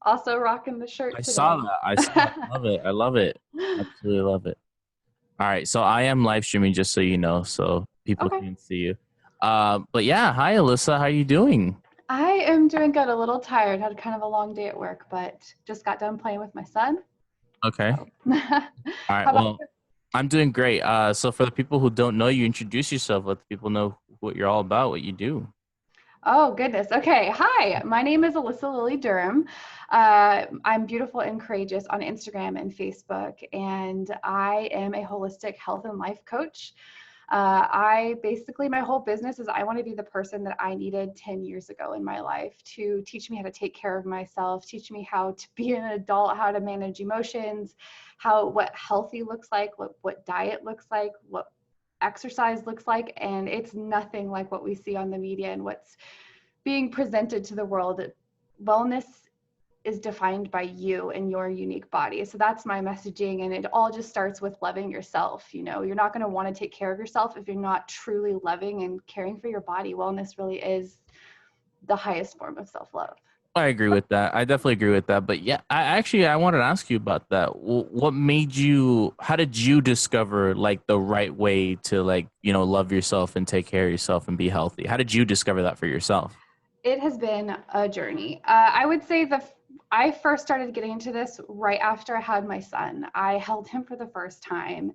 Also rocking the I shirt saw today. that. I saw that. I love it. I love it. Absolutely love it. All right. So I am live streaming just so you know, so people Okay. can see you. But yeah, hi Alyssa. How you doing? I am doing good. A little tired. Had kind of a long day at work, but just got done playing with my son. Okay. So, All how right. about Well, you? I'm doing great. So for the people who don't know you, introduce yourself. Let the people know what you're all about, what you do. Oh, goodness. Okay. Hi, my name is Alyssa Lily Durham. I'm beautiful and courageous on Instagram and Facebook, and I am a holistic health and life coach. I basically, my whole business is I want to be the person that I needed 10 years ago in my life to teach me how to take care of myself, teach me how to be an adult, how to manage emotions, what healthy looks like, what diet looks like, what exercise looks like. And it's nothing like what we see on the media and what's being presented to the world. Wellness is defined by you and your unique body. So that's my messaging. And it all just starts with loving yourself. You're not going to want to take care of yourself if you're not truly loving and caring for your body. Wellness really is the highest form of self-love. I agree with that. I definitely agree with that. But yeah, I wanted to ask you about that. What made you? How did you discover like the right way to like love yourself and take care of yourself and be healthy? How did you discover that for yourself? It has been a journey. I would say I first started getting into this right after I had my son. I held him for the first time.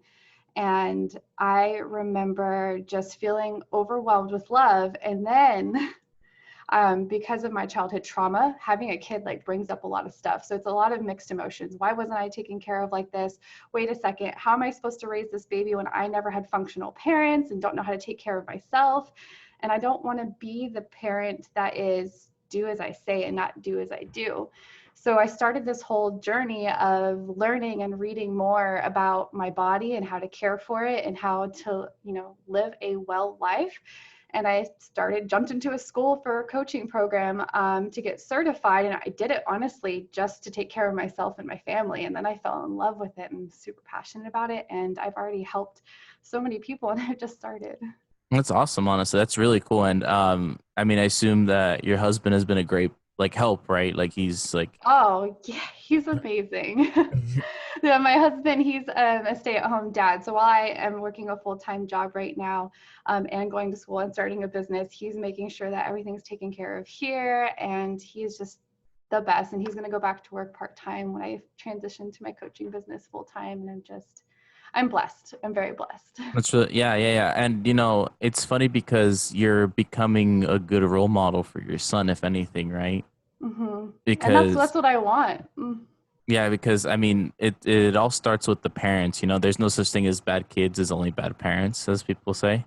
And I remember just feeling overwhelmed with love. And then because of my childhood trauma, having a kid like brings up a lot of stuff. So it's a lot of mixed emotions. Why wasn't I taken care of like this? Wait a second, how am I supposed to raise this baby when I never had functional parents and don't know how to take care of myself? And I don't want to be the parent that is do as I say and not do as I do. So I started this whole journey of learning and reading more about my body and how to care for it and how to, live a well life. And I jumped into a school for a coaching program to get certified. And I did it honestly just to take care of myself and my family. And then I fell in love with it and super passionate about it. And I've already helped so many people and I've just started. That's awesome, honestly. That's really cool. And I mean, I assume that your husband has been a great like help, right? Like he's like Oh, yeah, he's amazing. Yeah, my husband, he's a stay-at-home dad. So while I am working a full-time job right now and going to school and starting a business, he's making sure that everything's taken care of here. And he's just the best. And he's going to go back to work part-time when I transition to my coaching business full-time. And I'm blessed. I'm very blessed. that's really yeah. And it's funny because you're becoming a good role model for your son, if anything, right? And that's Because that's what I want. Mm. yeah, because I mean, it all starts with the parents. There's no such thing as bad kids. There's only bad parents, as people say.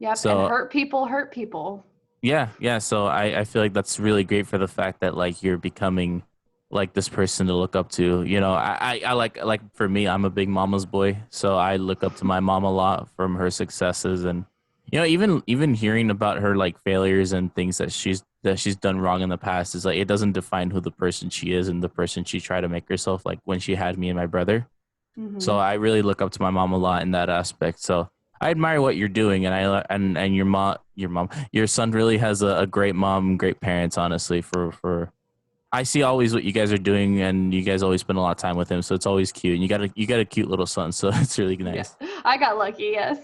Yep. And So hurt people hurt people. yeah. So I feel like that's really great for the fact that like you're becoming like this person to look up to. I like for me, I'm a big mama's boy, so I look up to my mom a lot from her successes and even hearing about her like failures and things that she's done wrong in the past is like it doesn't define who the person she is and the person she tried to make herself like when she had me and my brother. So Hmm. I really look up to my mom a lot in that aspect. So I admire what you're doing, and and your son really has a great mom, great parents. Honestly, for I see always what you guys are doing, and you guys always spend a lot of time with him. So it's always cute, and you got a cute little son, so it's really Yeah, nice. I got lucky. Yes.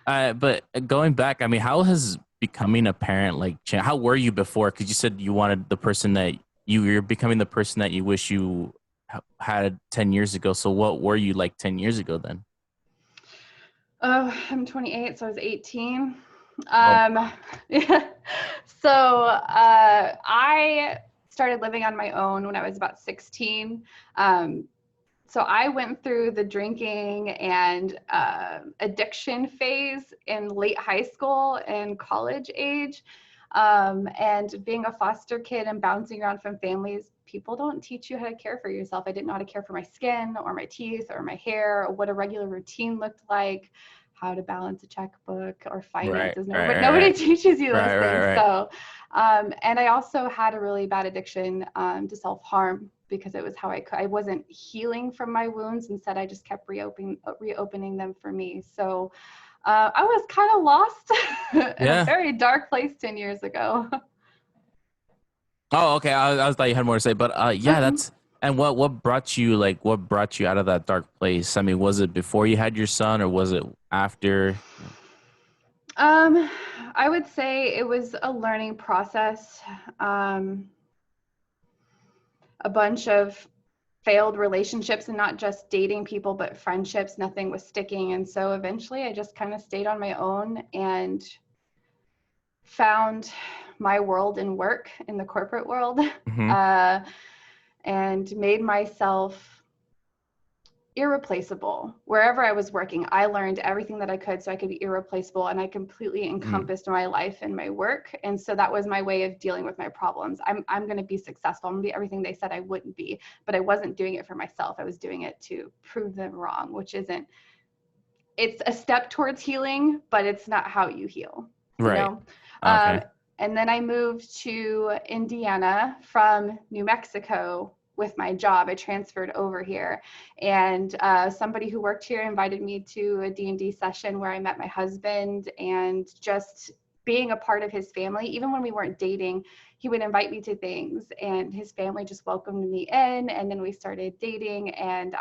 But going back, I mean, how has becoming a parent like how were you before? Because you said you wanted the person that you're becoming the person that you wish you had 10 years ago. So what were you like 10 years ago then? Oh, I'm 28, so I was 18. Oh, Yeah. So I started living on my own when I was about 16. Um, so I went through the drinking and addiction phase in late high school and college age. And being a foster kid and bouncing around from families, people don't teach you how to care for yourself. I didn't know how to care for my skin or my teeth or my hair or what a regular routine looked like, how to balance a checkbook or right, finances. right, Nobody right, teaches you those right, right, things. right. So, and I also had a really bad addiction to self-harm because it was how I wasn't healing from my wounds. Instead, I just kept reopening them for me. So I was kind of lost in a Yeah. very dark place 10 years ago. Oh, okay. I was thought you had more to say, but yeah, that's and what brought you out of that dark place? I mean, was it before you had your son, or was it after? Um, I would say it was a learning process. Um, a bunch of failed relationships, and not just dating people, but friendships. Nothing was sticking. And so eventually I just kind of stayed on my own and found my world in work, in the corporate world, Hmm. uh, and made myself irreplaceable. Wherever I was working, I learned everything that I could so I could be irreplaceable, and I completely encompassed my life and my work. And so that was my way of dealing with my problems. I'm going to be successful. I'm going to be everything they said I wouldn't be, but I wasn't doing it for myself. I was doing it to prove them wrong, which isn't, it's a step towards healing, but it's not how you heal, you Right. know? Um, Okay. and then I moved to Indiana from New Mexico with my job. I transferred over here, and somebody who worked here invited me to a D&D session where I met my husband, and just being a part of his family, even when we weren't dating, he would invite me to things, and his family just welcomed me in, and then we started dating, and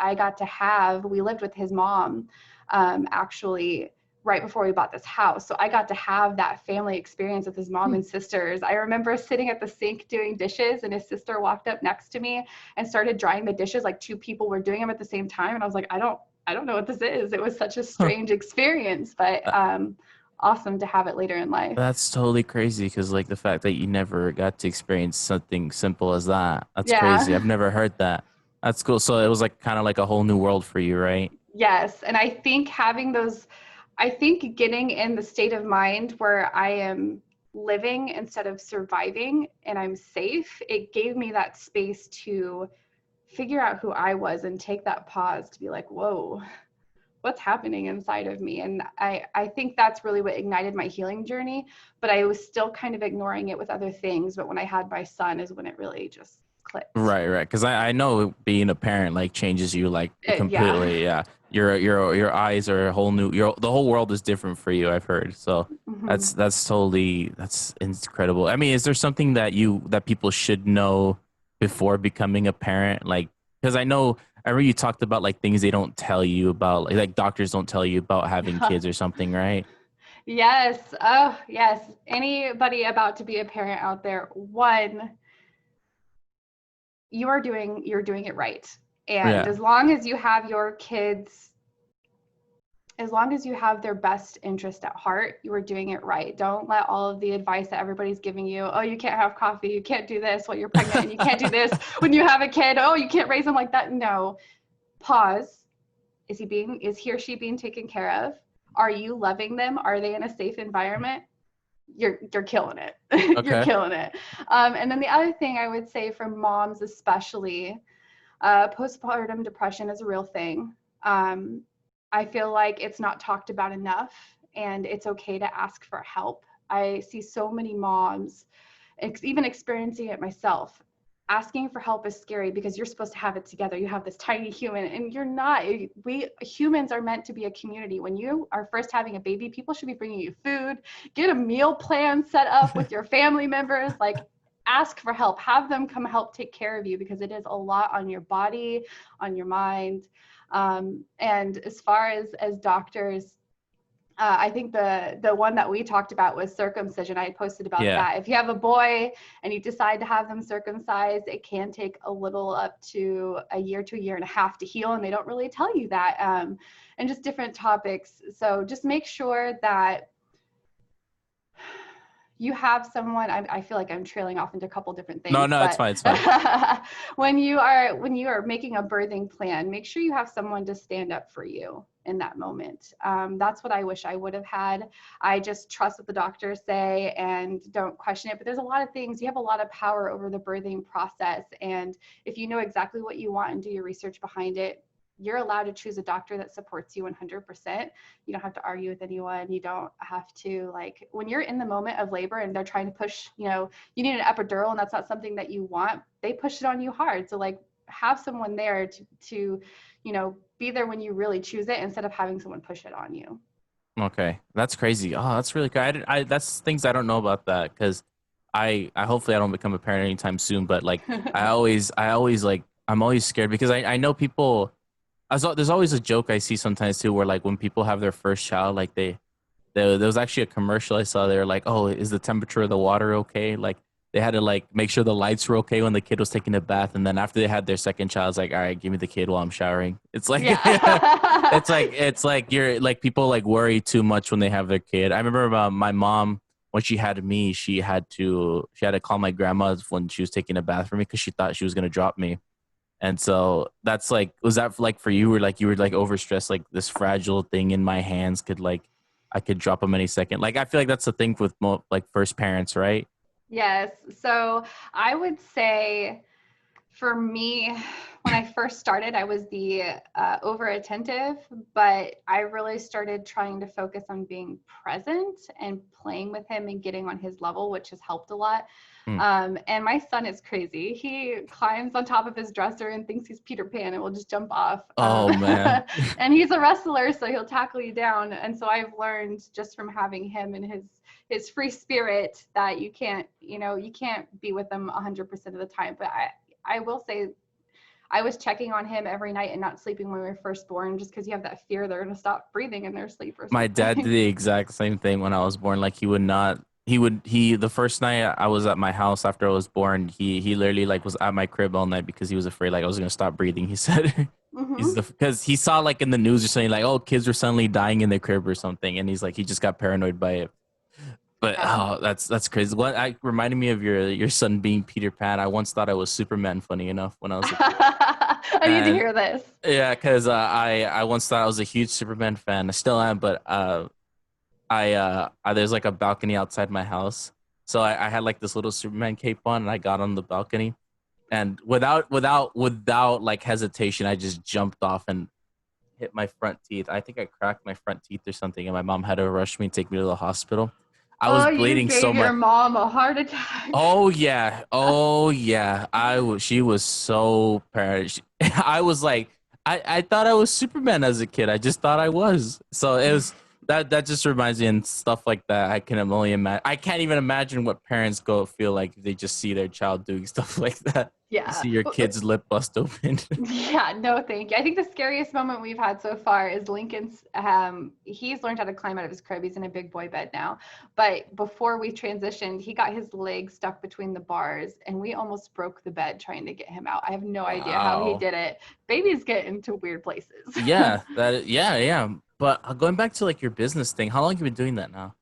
we lived with his mom, actually, right before we bought this house. So I got to have that family experience with his mom and sisters. I remember sitting at the sink doing dishes, and his sister walked up next to me and started drying the dishes like two people were doing them at the same time. And I was like, I don't know what this is. It was such a Huh. strange experience, but awesome to have it later in life. That's totally crazy because like the fact that you never got to experience something simple as that. That's crazy. I've Yeah. never heard that. That's cool. So it was like kind of like a whole new world for you, right? Yes. And I think I think getting in the state of mind where I am living instead of surviving and I'm safe, it gave me that space to figure out who I was and take that pause to be like, whoa, what's happening inside of me? And I think that's really what ignited my healing journey. But I was still kind of ignoring it with other things. But when I had my son is when it really just clicked. Right, right. Because I know being a parent like changes you like Yeah. completely. Yeah, your eyes are a whole new. The whole world is different for you. I've heard. So Hmm. that's incredible. I mean, is there something that people should know before becoming a parent? Like, because I remember you talked about like things they don't tell you about, like doctors don't tell you about having kids or something, right? Yes. Oh, yes. Anybody about to be a parent out there, one, you're doing it right. And Yeah. as long as you have your kids, as long as you have their best interest at heart, you are doing it right. Don't let all of the advice that everybody's giving you, oh, you can't have coffee, you can't do this while you're pregnant, and you can't do this when you have a kid, oh, you can't raise them like that. No. Pause. Is he or she being taken care of? Are you loving them? Are they in a safe environment? You're killing it. You're Okay. killing it. And then the other thing I would say for moms especially, postpartum depression is a real thing. um, I feel like it's not talked about enough, and it's okay to ask for help. I see so many moms, even experiencing it myself. Asking for help is scary because you're supposed to have it together. You have this tiny human, and you're not. We humans are meant to be a community. When you are first having a baby, people should be bringing you food. Get a meal plan set up with your family members. Like, ask for help. Have them come help take care of you, because it is a lot on your body, on your mind. And as far as doctors, I think the one that we talked about was circumcision. I had posted about Yeah. that. If you have a boy and you decide to have them circumcised, it can take a little up to a year to a year and a half to heal, and they don't really tell you that. And just different topics. So just make sure that you have someone. I feel like I'm trailing off into a couple different No, things, no, it's but fine. It's fine. when you are making a birthing plan, make sure you have someone to stand up for you in that moment. That's what I wish I would have had. I just trust what the doctors say and don't question it. But there's a lot of things. You have a lot of power over the birthing process, and if you know exactly what you want and do your research behind it, you're allowed to choose a doctor that supports you 100%. You don't have to argue with anyone. You don't have to, like, when you're in the moment of labor and they're trying to push, you need an epidural and that's not something that you want, they push it on you hard. So, like, have someone there to be there when you really choose it, instead of having someone push it on you. Okay, that's crazy. Oh, that's really good. That's things I don't know about that because I hopefully I don't become a parent anytime soon, but like I always like I'm always scared because I know people. There's always a joke I see sometimes too, where like when people have their first child, like there was actually a commercial I saw. They were like, "Oh, is the temperature of the water okay?" Like they had to like make sure the lights were okay when the kid was taking a bath, and then after they had their second child, it's like, "All right, give me the kid while I'm showering." It's like, Yeah. it's like you're like people like worry too much when they have their kid. I remember my mom when she had me, she had to call my grandma when she was taking a bath for me because she thought she was gonna drop me. And so that's like, was that like for you, or like you were like overstressed, like this fragile thing in my hands could like, I could drop them any second. Like, I feel like that's the thing with like first parents, right? Yes. So I would say for me, when I first started, I was the over attentive, but I really started trying to focus on being present and playing with him and getting on his level, which has helped a lot. Hmm. And my son is crazy. He climbs on top of his dresser and thinks he's Peter Pan and will just jump off. Oh man. And he's a wrestler, so he'll tackle you down. And so I've learned just from having him and his free spirit that you can't be with him 100% of the time. But I will say I was checking on him every night and not sleeping when we were first born just because you have that fear they're going to stop breathing in their sleep or My dad did something. the exact same thing when I was born. Like he would not, the first night I was at my house after I was born, he literally like was at my crib all night because he was afraid like I was going to stop breathing. He said, Hmm. because he saw like in the news or something like, oh, kids were suddenly dying in their crib or something. And he's like, he just got paranoid by it. But Yeah. oh, that's crazy. What I reminded me of your son being Peter Pan. I once thought I was Superman. Funny enough, when I was a kid, I need to and hear this. yeah, because I once thought I was a huge Superman fan. I still am, but there's like a balcony outside my house, so I had like this little Superman cape on, and I got on the balcony, and without like hesitation, I just jumped off and hit my front teeth. I think I cracked my front teeth or something, and my mom had to rush me and take me to the hospital. I was Oh, you bleeding so gave your much. mom a heart attack. Oh yeah. Oh yeah. She was so paranoid. I was like I thought I was Superman as a kid. I just thought I was. So it was that just reminds me and stuff like that. I can only imagine. I can't even imagine what parents go feel like if they just see their child doing stuff like that. You Yeah. see your kid's lip bust open. Yeah, no, thank you. I think the scariest moment we've had so far is Lincoln's. He's learned how to climb out of his crib. He's in a big boy bed now. But before we transitioned, he got his leg stuck between the bars, and we almost broke the bed trying to get him out. I have no idea how he Wow. did it. Babies get into weird places. Yeah. But going back to like your business thing, how long have you been doing that now?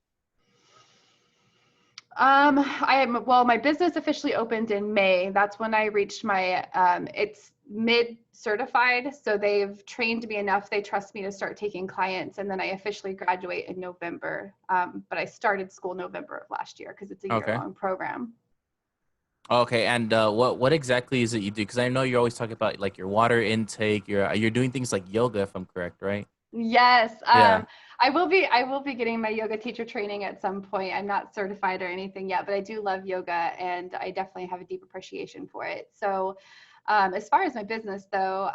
My business officially opened in May. That's when I reached it's mid certified. So they've trained me enough. They trust me to start taking clients. And then I officially graduate in November. But I started school November of last year because it's a year Okay. long program. Okay, and what exactly is it you do? Because I know you're always talking about like your water intake. You're doing things like yoga, if I'm correct, right? Yes. Yeah. I will be getting my yoga teacher training at some point. I'm not certified or anything yet, but I do love yoga and I definitely have a deep appreciation for it. So, as far as my business though,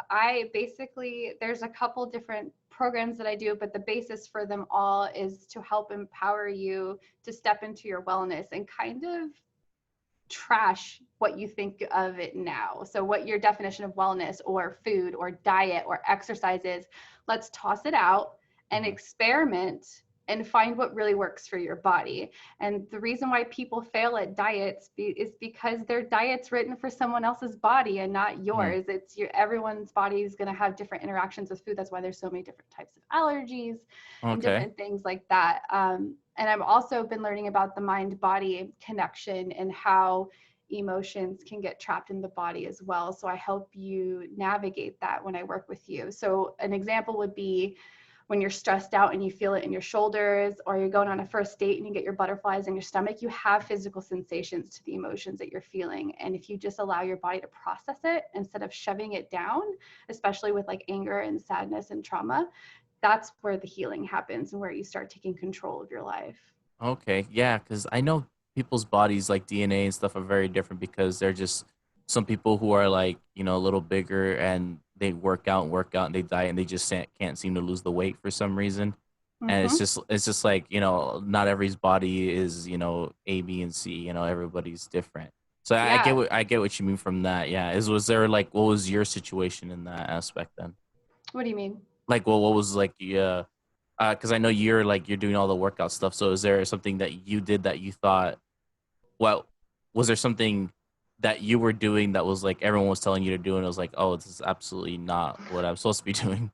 there's a couple different programs that I do, but the basis for them all is to help empower you to step into your wellness and kind of trash what you think of it now. So, what your definition of wellness or food or diet or exercise is, let's toss it out and Hmm. experiment and find what really works for your body. And the reason why people fail at is because their diet's written for someone else's body and not Hmm. yours. Everyone's body is going to have different interactions with food. That's why there's so many different types of allergies and Okay. different things like that. And I've also been learning about the mind body connection and how emotions can get trapped in the body as well. So I help you navigate that when I work with you. So an example would be when you're stressed out and you feel it in your shoulders, or you're going on a first date and you get your butterflies in your stomach, you have physical sensations to the emotions that you're feeling. And if you just allow your body to process it instead of shoving it down, especially with like anger and sadness and trauma, that's where the healing happens and where you start taking control of your life. Okay. Yeah, because I know people's bodies like DNA and stuff are very different because they're just some people who are like, a little bigger and they work out and they diet and they just can't seem to lose the weight for some reason. And Mm-hmm. it's just like, you know, not everybody's body is, you know, A, B, and C. You know, everybody's different. So Yeah. I get what you mean from that. Yeah. Was there like, what was your situation in that aspect then? What do you mean? Like, what was like, yeah, because I know you're doing all the workout stuff. So is there something that you did that you thought, well, was there something that you were doing that was like everyone was telling you to do, and it was like, oh, this is absolutely not what I'm supposed to be doing?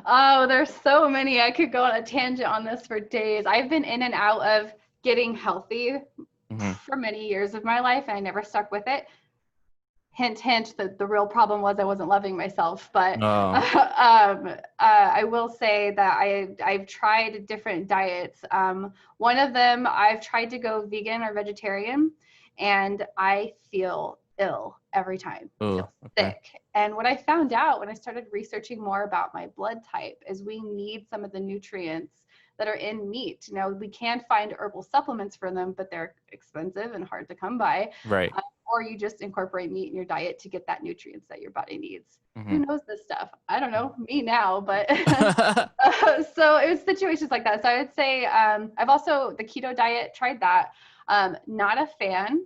Oh, there's so many. I could go on a tangent on this for days. I've been in and out of getting healthy Hmm. for many years of my life, and I never stuck with it. Hint, hint, that the real problem was I wasn't loving myself. But Oh, I will say that I've tried different diets. One of them, I've tried to go vegan or vegetarian, and I feel ill every time. I oh, feel okay, sick. And what I found out when I started researching more about my blood type is we need some of the nutrients that are in meat. You know, we can find herbal supplements for them, but they're expensive and hard to come by. right. Or you just incorporate meat in your diet to get that nutrients that your body needs. Who Hmm. knows this stuff? I don't know, me now, but so it was situations like that. So I would say I've also the keto diet tried that. Not a fan.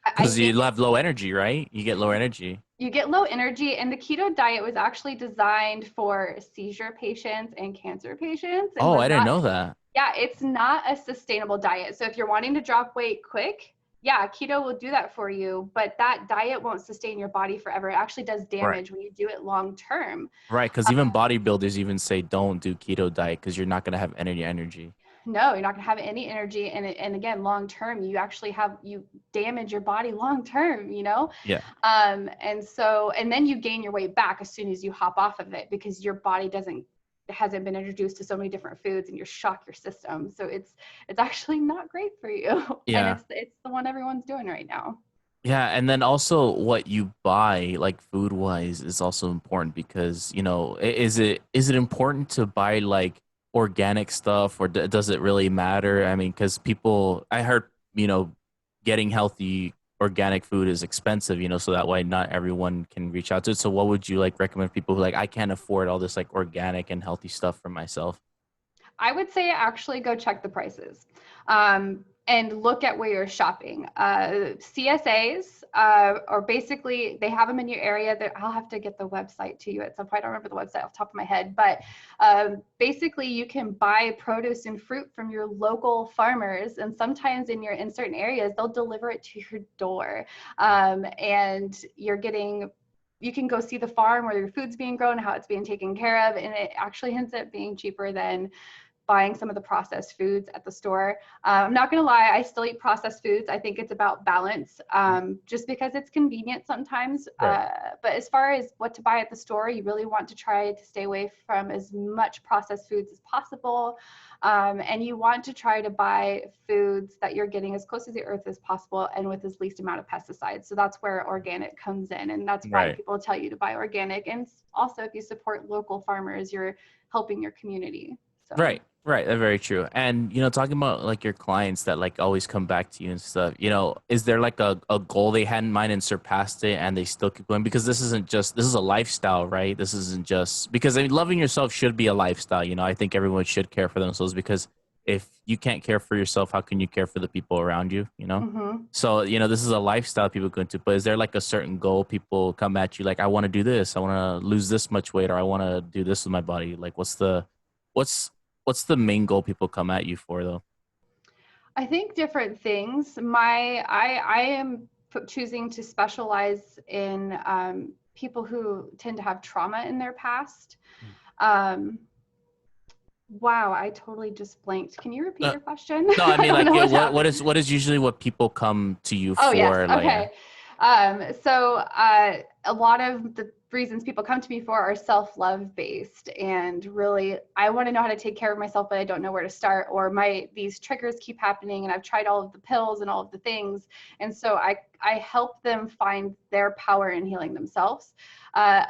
I Because think you have low energy, right? You get low energy. you get low energy, and the keto diet was actually designed for seizure patients and cancer patients, and Oh, was I didn't not. know that. Yeah, it's not a sustainable diet. So if you're wanting to drop weight quick, yeah, keto will do that for you, but that diet won't sustain your body forever. It actually does Right. damage when you do it long term. Right, because even bodybuilders even say don't do keto diet because you're not gonna have any energy. No, you're not going to have any energy, and again, long term, you actually have you damage your body long term, you know. Yeah. And then you gain your weight back as soon as you hop off of it, because your body doesn't hasn't been introduced to so many different foods, and you shock your system. So it's actually not great for you. And Yeah. it's the one everyone's doing right now. Yeah, and then also what you buy, like food wise, is also important because, you know, is it important to buy like organic stuff, or does it really matter? I mean, because people, I heard, you know, getting healthy organic food is expensive, you know, so that way not everyone can reach out to it. So what would you like recommend people who like, I can't afford all this like organic and healthy stuff for myself? I would say actually go check the prices, and look at where you're shopping. CSAs, or basically they have them in your area. That I'll have to get the website to you at some point. I don't remember the website off the top of my head, but basically you can buy produce and fruit from your local farmers, and sometimes in certain areas they'll deliver it to your door, and you can go see the farm where your food's being grown, how it's being taken care of, and it actually ends up being cheaper than buying some of the processed foods at the store. I'm not going to lie, I still eat processed foods. I think it's about balance, just because it's convenient sometimes. Right. But as far as what to buy at the store, you really want to try to stay away from as much processed foods as possible. And you want to try to buy foods that you're getting as close to the earth as possible and with as least amount of pesticides. So that's where organic comes in. And that's why Right. people tell you to buy organic. And also, if you support local farmers, you're helping your community. So. Right, right. That's very true. And you know, talking about like your clients that like always come back to you and stuff, you know, is there like a goal they had in mind and surpassed it and they still keep going? Because this is a lifestyle, right? This isn't just because I mean loving yourself should be a lifestyle, you know. I think everyone should care for themselves because if you can't care for yourself, how can you care for the people around you, you know? Mhm. So, you know, this is a lifestyle people go into, but is there like a certain goal people come at you like I want to do this, I want to lose this much weight, or I want to do this with my body? Like what's what's the main goal people come at you for though? I think different things. I am choosing to specialize in people who tend to have trauma in their past. Um, wow, I totally just blanked. Can you repeat Uh, your question? no, I I mean don't like know what what happened. is usually what people come to you Oh, yes. for? Like, yeah, Okay. A lot of the reasons people come to me for are self-love based, and really, I want to know how to take care of myself, but I don't know where to start, or these triggers keep happening, and I've tried all of the pills and all of the things, and so I help them find their power in healing themselves. I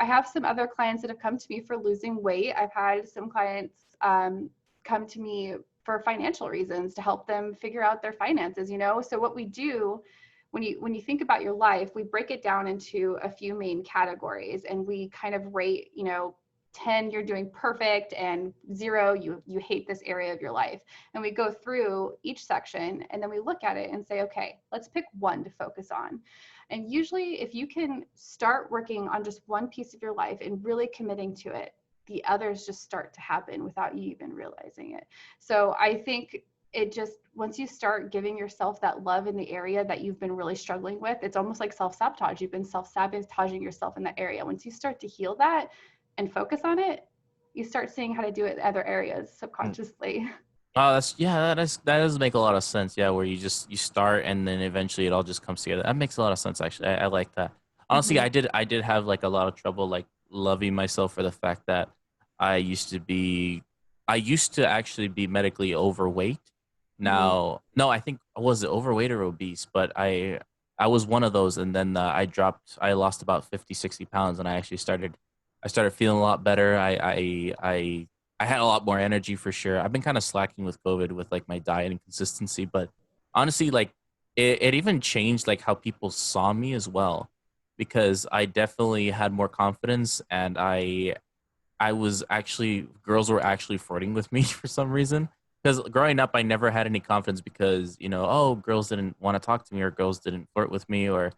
have some other clients that have come to me for losing weight. I've had some clients come to me for financial reasons to help them figure out their finances, you know. So what we do when you think about your life, we break it down into a few main categories, and we kind of rate, you know, 10 you're doing perfect, and 0 you hate this area of your life. And we go through each section and then we look at it and say, okay, let's pick one to focus on. And usually if you can start working on just one piece of your life and really committing to it, the others just start to happen without you even realizing it. So I think it just, once you start giving yourself that love in the area that you've been really struggling with, it's almost like self-sabotage. You've been self-sabotaging yourself in that area. Once you start to heal that and focus on it, you start seeing how to do it in other areas subconsciously. Oh, that does make a lot of sense. Yeah, where you start and then eventually it all just comes together. That makes a lot of sense actually. I like that. Honestly, Mm-hmm. I did have like a lot of trouble like loving myself for the fact that I used to be I used to actually be medically overweight. Mm-hmm. Now, no, I think was it overweight or obese, but I was one of those, and then I lost about 50, 60 pounds, and I started feeling a lot better. I had a lot more energy for sure. I've been kind of slacking with COVID with like my diet and consistency, but honestly, like it even changed like how people saw me as well, because I definitely had more confidence, and I was actually girls were actually flirting with me for some reason. Because growing up, I never had any confidence because oh, girls didn't want to talk to me, or girls didn't flirt with me, or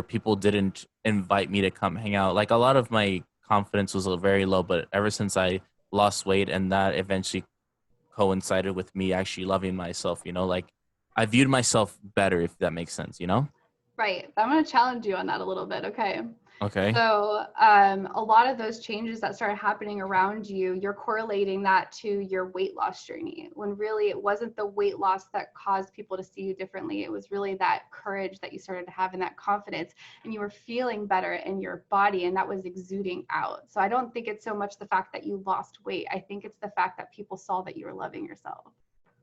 people didn't invite me to come hang out. Like a lot of my confidence was very low, but ever since I lost weight, and that eventually coincided with me actually loving myself, like I viewed myself better, if that makes sense. Right. I'm going to challenge you on that a little bit. Okay. Okay. So a lot of those changes that started happening around you, you're correlating that to your weight loss journey, when really it wasn't the weight loss that caused people to see you differently. It was really that courage that you started to have and that confidence, and you were feeling better in your body, and that was exuding out. So I don't think it's so much the fact that you lost weight. I think it's the fact that people saw that you were loving yourself.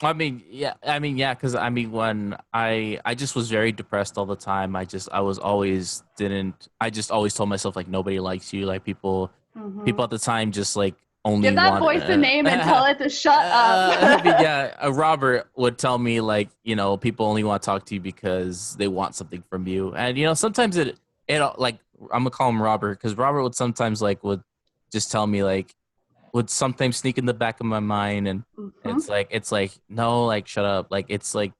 Yeah, because when I just was very depressed all the time. I was always didn't I just always told myself like nobody likes you. Like Mm-hmm. people at the time just like only Give that want. voice a name and tell it to shut up. Yeah, Robert would tell me like people only want to talk to you because they want something from you, and sometimes it like I'm gonna call him Robert because Robert would sometimes like would just tell me like would sometimes sneak in the back of my mind, and Mm-hmm. it's like no, like shut up, like it's like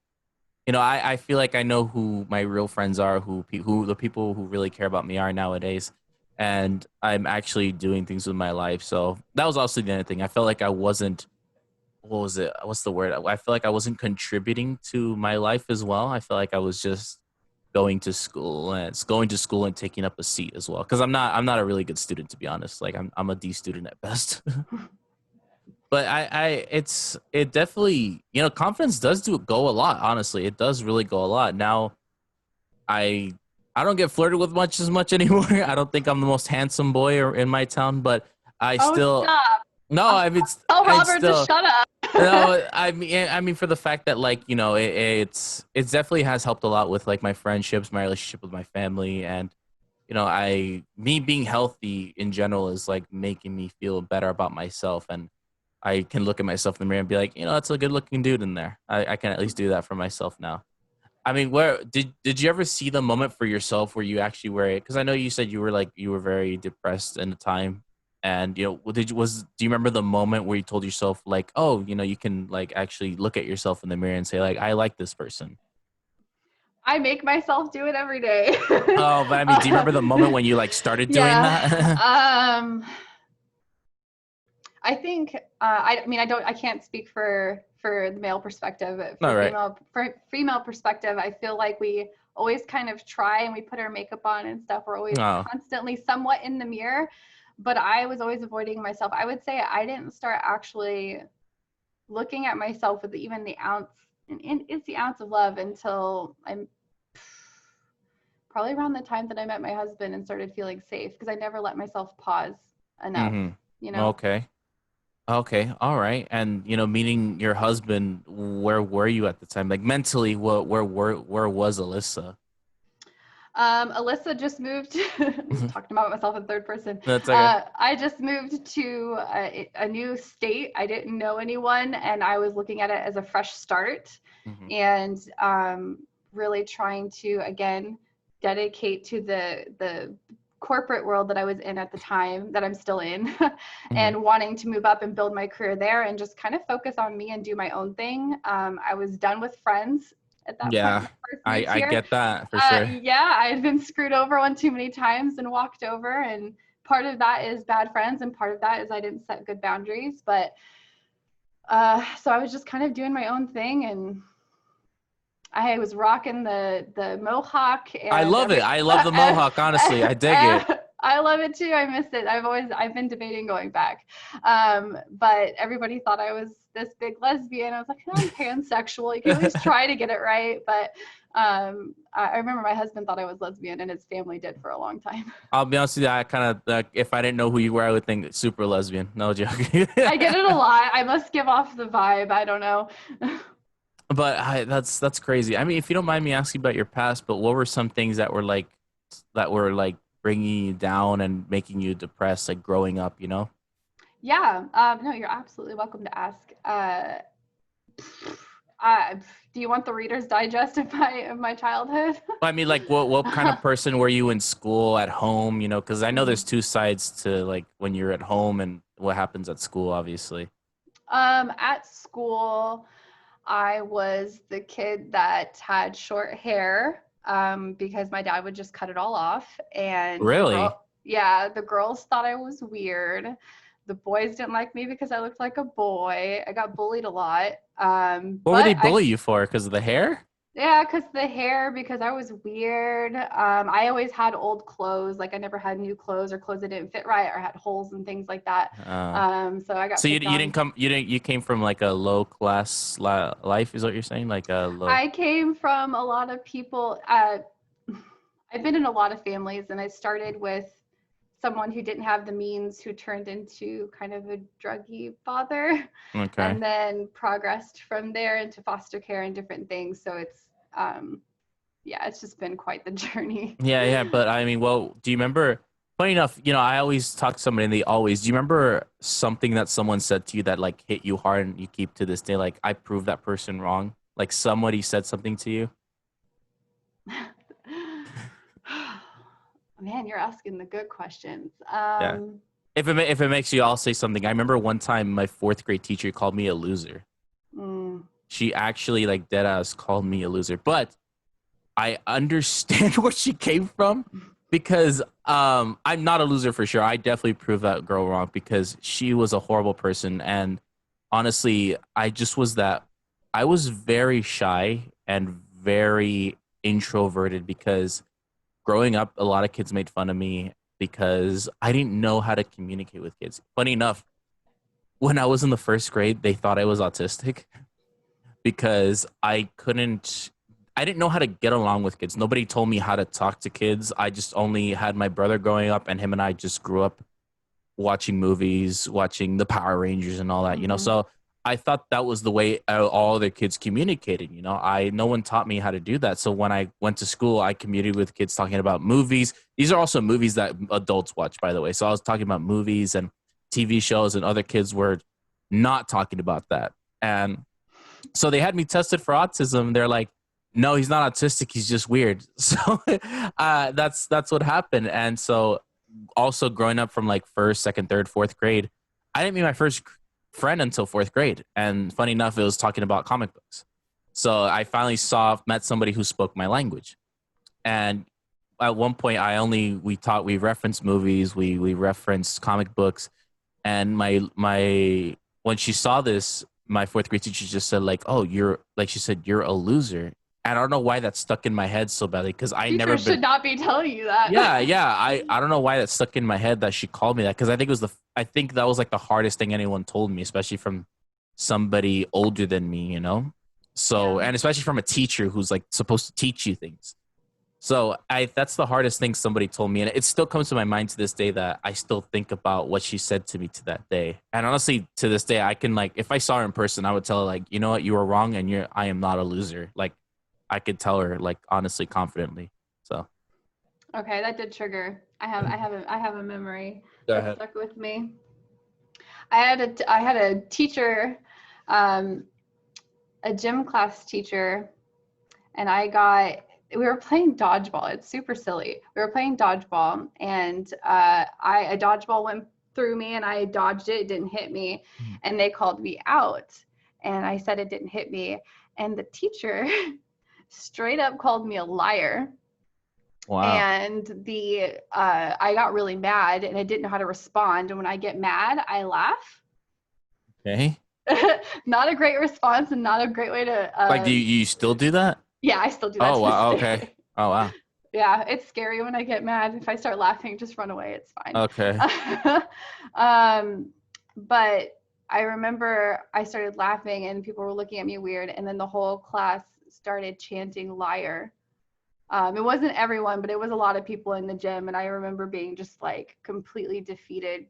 I feel like I know who my real friends are, who the people who really care about me are nowadays, and I'm actually doing things with my life. So that was also the other thing. I felt like I wasn't, what was it, what's the word, I feel like I wasn't contributing to my life as well. I felt like I was just going to school and taking up a seat as well, because I'm not a really good student, to be honest. Like I'm a D student at best. But it definitely, confidence does go a lot. Honestly, it does really go a lot. Now I I don't get flirted with much as much anymore. I don't think I'm the most handsome boy in my town, but I Oh, still stop. no. I'll I mean, tell I Robert to still shut up. no. I mean, for the fact that like it definitely has helped a lot with like my friendships, my relationship with my family, and me being healthy in general is like making me feel better about myself, and I can look at myself in the mirror and be like, that's a good looking dude in there. I can at least do that for myself now. I mean, where did you ever see the moment for yourself where you actually were? Because I know you said you were very depressed in the time, and do you remember the moment where you told yourself like, oh, you can like actually look at yourself in the mirror and say like, I like this person. I make myself do it every day. Oh, but I mean, do you uh, remember the moment when you like started doing yeah. that? I think I mean I can't speak for the male perspective, but All right. for female perspective, I feel like we always kind of try and we put our makeup on and stuff. We're always Oh. constantly somewhat in the mirror, but I was always avoiding myself. I would say I didn't start actually looking at myself with even the ounce and it's the ounce of love until I'm probably around the time that I met my husband and started feeling safe, because I never let myself pause enough, you Mm-hmm. know? Okay. Okay, all right. And meeting your husband, where were you at the time? Like mentally, where was Alyssa? Alyssa just moved. I'm talking about myself in third person. That's okay. I just moved to a new state. I didn't know anyone, and I was looking at it as a fresh start, Hmm. and really trying to again dedicate to the corporate world that I was in at the time, that I'm still in, Mhm. and wanting to move up and build my career there and just kind of focus on me and do my own thing. I was done with friends at that point when Yeah, I first moved I here. get that for sure. Yeah, I had been screwed over one too many times and walked over. And part of that is bad friends, and part of that is I didn't set good boundaries. But so I was just kind of doing my own thing, and I was rocking the mohawk I and love it. I love the mohawk. Honestly, I dig it. I love it too. I miss it. I've been debating going back. But everybody thought I was this big lesbian. I was like, no, I'm pansexual. You can at least try to get it right. But I remember my husband thought I was lesbian, and his family did for a long time. I'll be honest with you. I kind of if I didn't know who you were, I would think super lesbian. No joke. I get it a lot. I must give off the vibe. I don't know. But that's crazy. I mean, if you don't mind me asking about your past, but what were some things that were like bringing you down and making you depressed, like growing up? You know? Yeah. No, you're absolutely welcome to ask. Uh, do you want the Reader's Digest of my childhood? I mean, like, what kind of person were you in school, at home? You know, because I know there's two sides to like when you're at home and what happens at school, obviously. At school, I was the kid that had short hair because my dad would just cut it all off, and Really? the girls thought I was weird. The boys didn't like me because I looked like a boy. I got bullied a lot. What were they But bully you for? Because of the hair? yeah, because the hair, because I was weird. I always had old clothes. Like I never had new clothes or clothes that didn't fit right or had holes and things like that. Oh. So I got So picked you on. didn't come you came from like a low class life is what you're saying, like a low. I came from a lot of people. I've been in a lot of families, and I started with someone who didn't have the means, who turned into kind of a druggy father, Okay. and then progressed from there into foster care and different things. So um, yeah, it's just been quite the journey. Yeah, but I mean, well, do you remember? Funny enough, you know, I always talk to somebody and they always. Do you remember something that someone said to you that like hit you hard and you keep to this day? Like, I proved that person wrong. Like somebody said something to you. Man, you're asking the good questions. Yeah. If it makes you, I'll say something. I remember one time my fourth grade teacher called me a loser. Mm, She actually like dead ass called me a loser, but I understand where she came from because I'm not a loser for sure. I definitely proved that girl wrong because she was a horrible person. And honestly, I was very shy and very introverted because growing up, a lot of kids made fun of me because I didn't know how to communicate with kids. Funny enough, when I was in the first grade, they thought I was autistic because I didn't know how to get along with kids. Nobody told me how to talk to kids. I just only had my brother growing up, and him and I just grew up watching movies, watching the Power Rangers and all that, you know. hmm So I thought that was the way all the kids communicated, you know. I No one taught me how to do that. So when I went to school, I communicated with kids talking about movies. These are also movies that adults watch, by the way. So I was talking about movies and TV shows, and other kids were not talking about that. And so they had me tested for autism. They're like, no, he's not autistic. He's just weird. So that's what happened. And so also growing up from like first, second, third, fourth grade, I didn't meet my first friend until fourth grade. And funny enough, it was talking about comic books. So I finally met somebody who spoke my language. And at one point, we referenced movies, we referenced comic books, and when she saw this, my fourth grade teacher just said like, "Oh, she said you're a loser." And I don't know why that stuck in my head so badly because I never Teachers been. should not be telling you that. Yeah. I don't know why that stuck in my head that she called me that because I think that was like the hardest thing anyone told me, especially from somebody older than me, you know. So Yeah. and especially from a teacher who's like supposed to teach you things. So that's the hardest thing somebody told me, and it still comes to my mind to this day that I still think about what she said to me to that day. And honestly, to this day, I can like if I saw her in person, I would tell her like, you know what, you were wrong, and I am not a loser. Like I could tell her like honestly, confidently. So Okay, that did trigger. I have a memory go that ahead. stuck with me. I had a teacher, um, a gym class teacher, and I got we were playing dodgeball. It's super silly. We were playing dodgeball, and a dodgeball went through me, and I dodged it. It didn't hit me, and they called me out. And I said it didn't hit me, and the teacher straight up called me a liar. Wow. And I got really mad, and I didn't know how to respond. And when I get mad, I laugh. Okay. Not a great response, and not a great way to. Like, do you still do that? Yeah, I still do that Oh, to wow. this Okay. day. Oh, wow. Yeah, it's scary when I get mad. If I start laughing, just run away. It's fine. Okay. But I remember I started laughing, and people were looking at me weird, and then the whole class started chanting "liar." It wasn't everyone, but it was a lot of people in the gym, and I remember being just like completely defeated.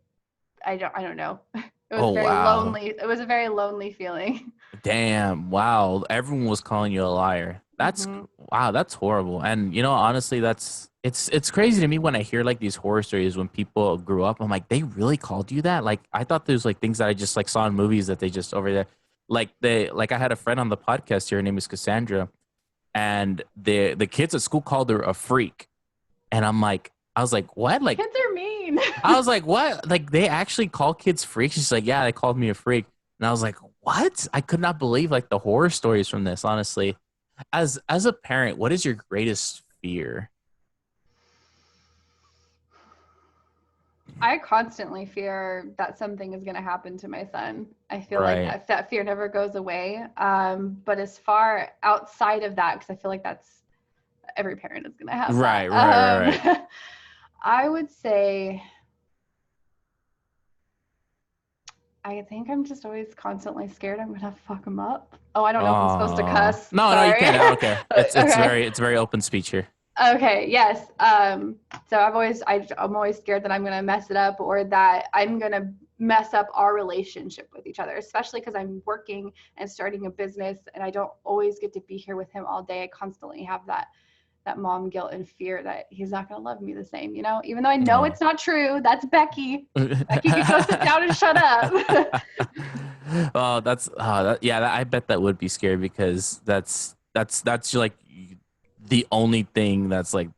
I don't know. It was Oh, very wow. lonely. It was a very lonely feeling. Damn. Wow. Everyone was calling you a liar. Hmm. Wow, that's horrible. And honestly, it's crazy to me when I hear like these horror stories when people grew up. I'm like, they really called you that? Like I thought there's like things that I just like saw in movies that they just over there. Like I had a friend on the podcast here, her name is Cassandra, and the kids at school called her a freak. And I was like, what? Like Kids are mean. I was like, what? Like they actually call kids freaks? She's like, yeah, they called me a freak. And I was like, what? I could not believe like the horror stories from this, honestly. As a parent, what is your greatest fear? I constantly fear that something is going to happen to my son. I feel like Right. that fear never goes away. But as far outside of that, because I feel like that's every parent is going to have that. Right, right, right, right. I would say, I think I'm just always constantly scared I'm going to fuck him up. Oh, I don't know if I'm supposed to cuss. No, no, you Sorry. can't. I don't care. Okay. It's very open speech here. Okay, yes. So I'm always scared that I'm gonna mess it up, or that I'm gonna mess up our relationship with each other, especially because I'm working and starting a business, and I don't always get to be here with him all day. I constantly have that mom guilt and fear that he's not gonna love me the same, even though I know No. it's not true. That's Becky. Becky could go sit down and shut up. Oh, I bet that would be scary because that's like the only thing that's like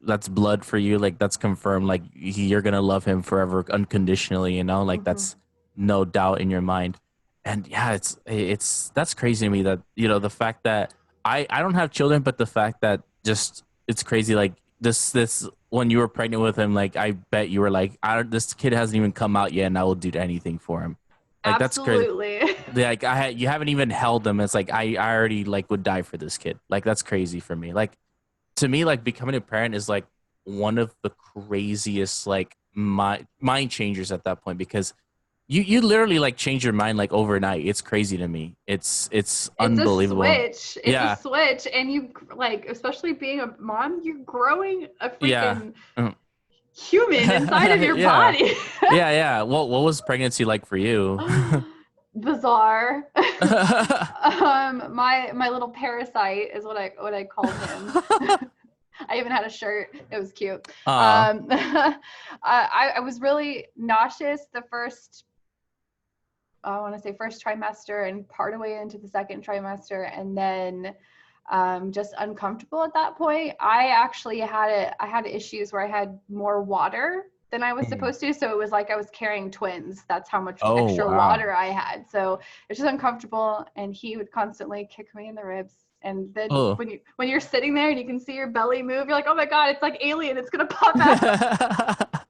that's blood for you, like that's confirmed, like you're gonna love him forever unconditionally, like Mhm. that's no doubt in your mind. And yeah, it's that's crazy to me that the fact that I don't have children, but the fact that just it's crazy, like this when you were pregnant with him, like I bet you were like, this kid hasn't even come out yet and I will do anything for him. Like that's crazy. Absolutely. Like you haven't even held him. It's like I already like would die for this kid. Like that's crazy for me. Like to me, like becoming a parent is like one of the craziest like mind changers at that point, because you literally like change your mind like overnight. It's crazy to me. It's It's a unbelievable. switch. It's a Yeah, switch. And you, like, especially being a mom, you're growing a yeah. freaking Mm. human inside of your Yeah, body. yeah. What was pregnancy like for you? Bizarre. My little parasite is what I called him. I even had a shirt. It was cute. uh I was really nauseous the first, I want to say, first trimester and part of way into the second trimester, and then just uncomfortable at that point. I had issues where I had more water than I was supposed to, so it was like I was carrying twins. That's how much Oh, extra wow. water I had. So it's just uncomfortable, and he would constantly kick me in the ribs. And then Oh. when you're sitting there and you can see your belly move, you're like, oh my god, it's like Alien. It's gonna pop out.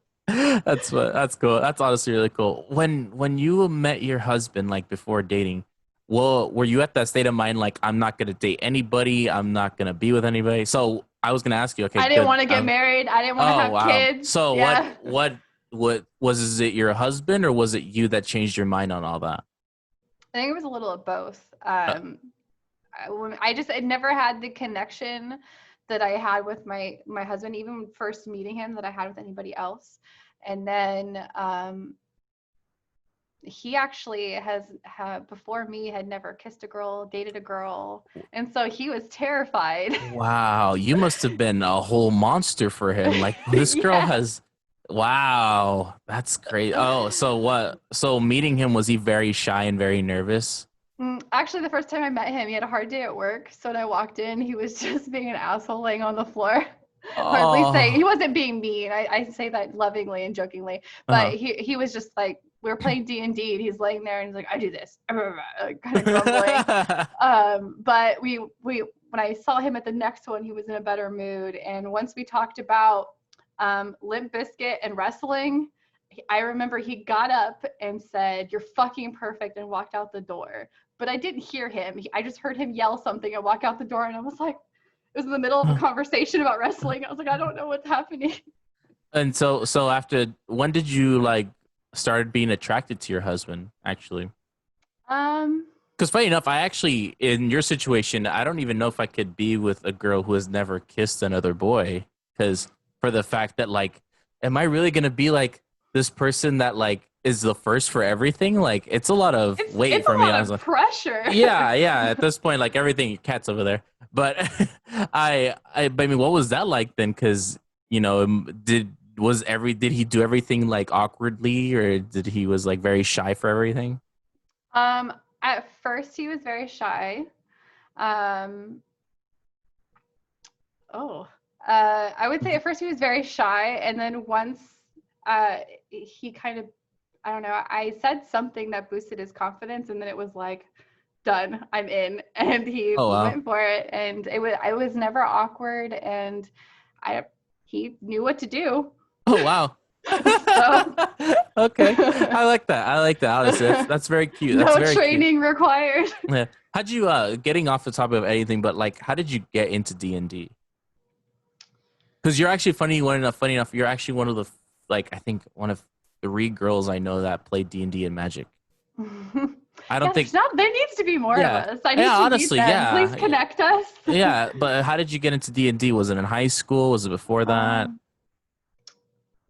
That's cool. That's honestly really cool. When you met your husband, like before dating, well, were you at that state of mind like I'm not gonna date anybody, I'm not gonna be with anybody? So I was gonna ask you, okay, I didn't good. want to get married. I didn't want to Oh, have wow. kids. So Yeah. what was, is it your husband or was it you that changed your mind on all that? I think it was a little of both. Uh, I never had the connection that I had with my husband, even first meeting him, that I had with anybody else. And then he actually before me had never kissed a girl, dated a girl, and so he was terrified. wow, you must have been a whole monster for him. Like this girl Yeah. has. Wow, that's great. Oh, so what? So meeting him, was he very shy and very nervous? Actually, the first time I met him, he had a hard day at work. So when I walked in, he was just being an asshole laying on the floor. Hardly saying, he Oh, wasn't being mean. I say that lovingly and jokingly, but uh-huh. he was just like, we were playing D&D and he's laying there and he's like, I do this, like, kind of grumbling. But when I saw him at the next one, he was in a better mood. And once we talked about Limp Bizkit and wrestling, I remember he got up and said, "You're fucking perfect," and walked out the door. But I didn't hear him. I just heard him yell something and walk out the door. And I was like, it was in the middle of a conversation about wrestling. I was like, I don't know what's happening. And so after, when did you like started being attracted to your husband, actually? Um, Because funny enough, I actually, in your situation, I don't even know if I could be with a girl who has never kissed another boy. Because for the fact that, like, am I really going to be like this person that, like, is the first for everything? Like, it's a lot of weight it's for a me. lot I was of like, pressure. yeah, yeah. At this point, like, everything, your cat's over there. But but I mean, what was that like then? Because, did he do everything like awkwardly, or did he was like very shy for everything? Um, at first he was very shy. Um, oh, I would say at first he was very shy, and then once he kind of, I don't know, I said something that boosted his confidence, and then it was like, done, I'm in, and he Oh wow. went for it, and I was never awkward, and I he knew what to do. Oh wow. So Okay, I like that. I like that. Honestly, that's very cute. That's no very cute. training required. Yeah. How'd you getting off the topic of anything, but like, how did you get into D&D? Because you're actually funny enough, you're actually one of the like I think one of three girls I know that played D&D and Magic. I don't Yeah, think. there needs to be more of Yeah. us. I need Yeah. to meet Honestly, them. Please yeah. connect us. Yeah. But how did you get into D&D? Was it in high school? Was it before that? um,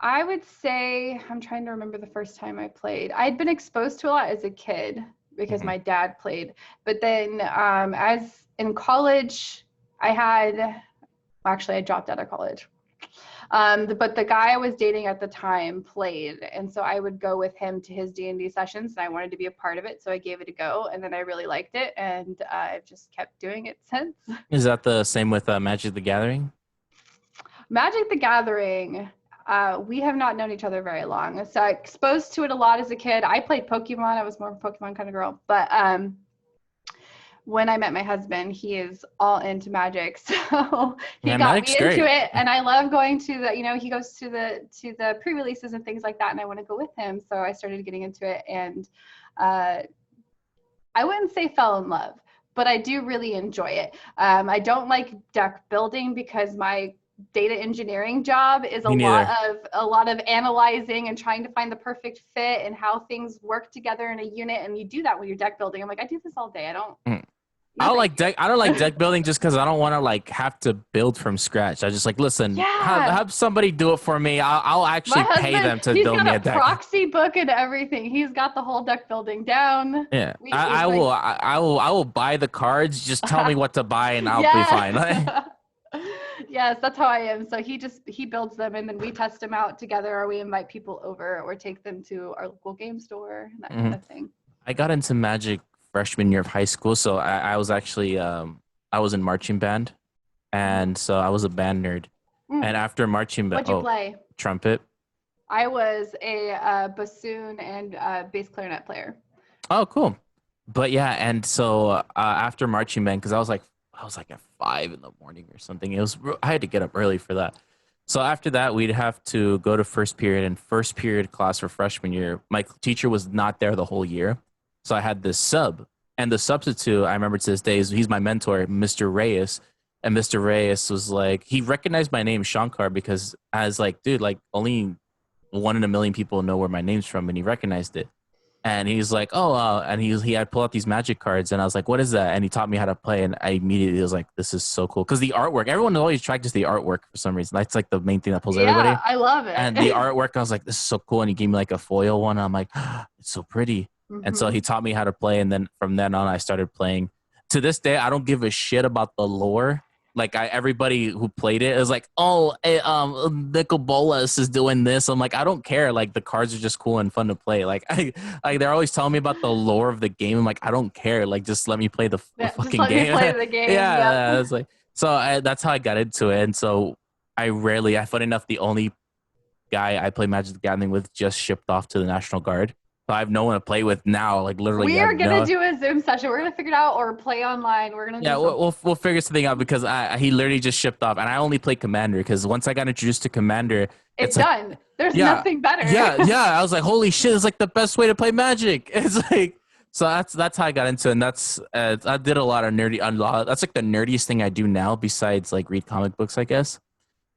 I would say I'm trying to remember the first time I played. I'd been exposed to a lot as a kid because Mhm. my dad played. But then as in college, I had, well, actually, I dropped out of college. But the guy I was dating at the time played, and so I would go with him to his D&D sessions, and I wanted to be a part of it, so I gave it a go, and then I really liked it, and I've just kept doing it since. Is that the same with Magic the Gathering? Magic the Gathering, we have not known each other very long, so I exposed to it a lot as a kid. I played Pokemon. I was more of a Pokemon kind of girl, but when I met my husband, he is all into magic. So he Yeah, got me Magic's into great. it, and I love going to the, he goes to the pre-releases and things like that, and I want to go with him. So I started getting into it, and uh, I wouldn't say fell in love, but I do really enjoy it. I don't like deck building because my data engineering job is Me neither. a lot of analyzing and trying to find the perfect fit and how things work together in a unit, and you do that when you're deck building. I'm like, I do this all day. I don't. Mm. No, thank you. I don't like deck building just because I don't want to like have to build from scratch. I just like listen, Yeah. have somebody do it for me. I'll My actually pay husband, them to he's build got me a a deck. proxy book and everything. He's got the whole deck building down. Yeah, We like, I will buy the cards. Just tell me what to buy and I'll be fine. yeah. Yes, that's how I am. So he builds them and then we test them out together, or we invite people over or take them to our local game store, that kind Mhm. of thing. I got into Magic freshman year of high school, so I was actually I was in marching band, Mm-hmm. and so I was a band nerd. And after marching band, What'd you play? trumpet. I was a bassoon and bass clarinet player. Oh, cool. But yeah, and so after marching band, because I was like at 5 in the morning or something. I had to get up early for that. So after that, we'd have to go to first period, and first period class for freshman year. My teacher was not there the whole year, so I had this sub, and the substitute I remember to this day he's my mentor, Mr. Reyes, and Mr. Reyes was like he recognized my name Shankar because I was like, dude, like only one in a million people know where my name's from, and he recognized it. And he's like, oh, and he had pulled out these magic cards, and I was like, what is that? And he taught me how to play, and I immediately was like, this is so cool because the artwork. Everyone always attracted to the artwork for some reason. That's like the main thing that pulls Yeah, everybody. I love And the it. artwork, I was like, this is so cool. And he gave me like a foil one. And I'm like, it's so pretty. And so Hmm. he taught me how to play, and then from then on, I started playing. To this day, I don't give a shit about the lore. like everybody who played it is like, oh, Nicol Bolas is doing this. I'm like, I don't care. Like the cards are just cool and fun to play. Like they're always telling me about the lore of the game. I'm like, I don't care. Like just let me play the Yeah, just fucking let me game. play the game. Yeah, Yep. it's like so. That's how I got into it. And so funny enough, the only guy I play Magic the Gathering with just shipped off to the National Guard. So I have no one to play with now. Like literally, We I are have gonna no. do a Zoom session. We're gonna figure it out or play online. We're gonna Yeah, do something. we'll figure something out because he literally just shipped off, and I only play Commander because once I got introduced to Commander, It's it's like, done. There's yeah, nothing better. yeah. I was like, holy shit, it's like the best way to play Magic. It's like, so that's how I got into it, and that's I did a lot of nerdy. That's like the nerdiest thing I do now, besides like read comic books, I guess.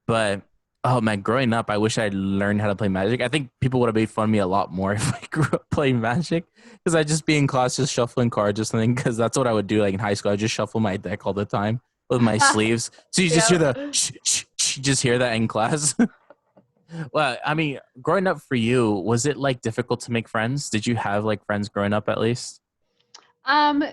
But oh man, growing up, I wish I'd learned how to play Magic. I think people would have made fun of me a lot more if I grew up playing Magic because I'd just be in class just shuffling cards or something. Because that's what I would do. Like in high school, I just shuffle my deck all the time with my sleeves. So you just hear Yep. the shh, shh, shh, you just hear that in class. Well, I mean, growing up for you, was it like difficult to make friends? Did you have like friends growing up at least? Um,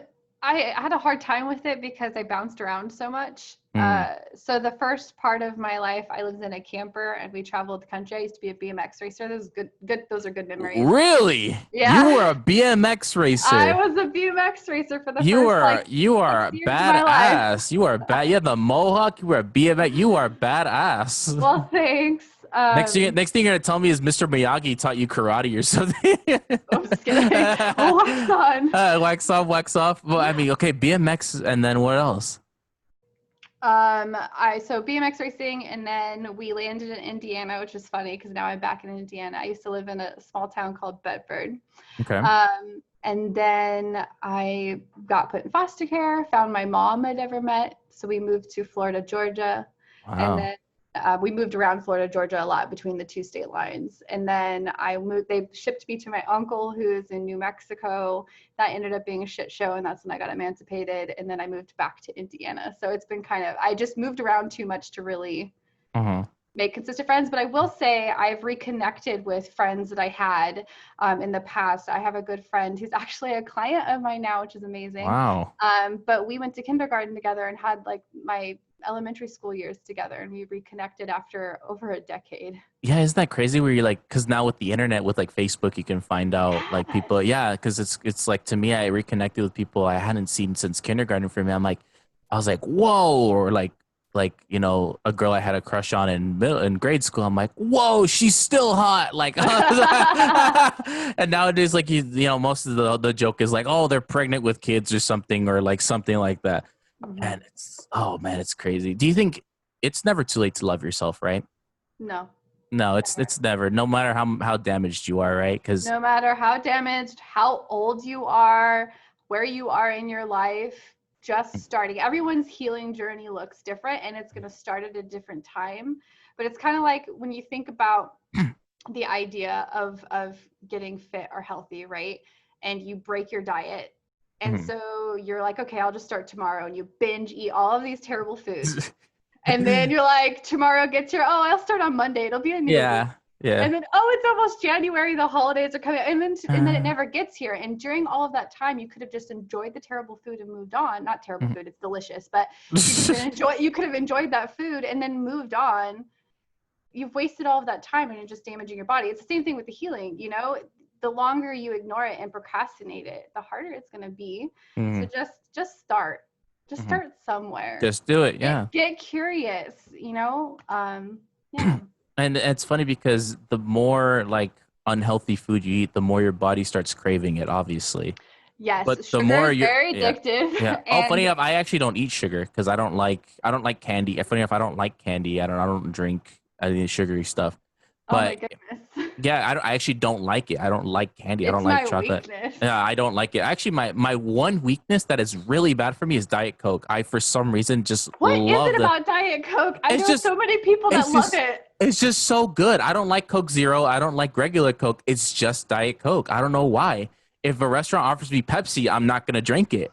I had a hard time with it because I bounced around so much. Mm. So the first part of my life, I lived in a camper and we traveled the country. I used to be a BMX racer. Those good. Those are good memories. Really? You Yeah, were a BMX I racer. was a BMX racer for the You first are like you are 6 years of my life. badass. You are bad. You have the mohawk. You are BMX. You are badass. Well, thanks. Next thing you're gonna tell me is Mr. Miyagi taught you karate or something. I'm just kidding. Wax on. Wax off, wax off. Well, I mean, okay, BMX, and then what else? So BMX racing, and then we landed in Indiana, which is funny because now I'm back in Indiana. I used to live in a small town called Bedford. Okay. And then I got put in foster care, found my mom I'd ever met. So we moved to Florida, Georgia. And Wow. then we moved around Florida, Georgia a lot between the two state lines. And then they shipped me to my uncle who's in New Mexico. That ended up being a shit show. And that's when I got emancipated. And then I moved back to Indiana. So it's been I just moved around too much to really make consistent friends. But I will say I've reconnected with friends that I had in the past. I have a good friend who's actually a client of mine now, which is amazing. Wow. But we went to kindergarten together and had like my elementary school years together, and we reconnected after over a decade. Yeah, isn't that crazy? Where you're like, because now with the internet, with like Facebook, you can find out like Yes. people. Yeah, because it's like to me, I reconnected with people I hadn't seen since kindergarten. For me, I was like, whoa, or like a girl I had a crush on in grade school. I'm like, whoa, she's still hot. Like, and nowadays, like most of the joke is like, oh, they're pregnant with kids or something, or like something like that. And oh man, it's crazy. Do you think it's never too late to love yourself, right? No. No, it's never. No matter how damaged you are, right? Because No matter how damaged, how old you are, where you are in your life, just starting. Everyone's healing journey looks different, and it's going to start at a different time. But it's kind of like when you think about the idea of getting fit or healthy, right? And you break your diet. And so you're like, okay, I'll just start tomorrow. And you binge eat all of these terrible foods. And then you're like, tomorrow gets here. Oh, I'll start on Monday. It'll be a new week. yeah. And then, oh, it's almost January. The holidays are coming. And then it never gets here. And during all of that time, you could have just enjoyed the terrible food and moved on. Not terrible food. It's delicious. But you could have enjoyed that food and then moved on. You've wasted all of that time and you're just damaging your body. It's the same thing with the healing, the longer you ignore it and procrastinate it, the harder it's going to be. So just start. Just start somewhere. Just do it. Yeah. Get curious, Yeah. And it's funny because the more like unhealthy food you eat, the more your body starts craving it, obviously. Yes, But the sugar more is you're very addictive. yeah. Oh, funny enough, I actually don't eat sugar because I don't like candy. Funny enough, I don't like candy. I don't drink any sugary stuff. Oh my But goodness. yeah, I actually don't like it. I don't like candy. I It's don't like my chocolate. weakness. Yeah, I don't like it. Actually, my one weakness that is really bad for me is Diet Coke. I for some reason just What is love it about Diet Coke? I It's know just- so many people that it's love just- it. It's just so good. I don't like Coke Zero. I don't like regular Coke. It's just Diet Coke. I don't know why. If a restaurant offers me Pepsi, I'm not gonna drink it.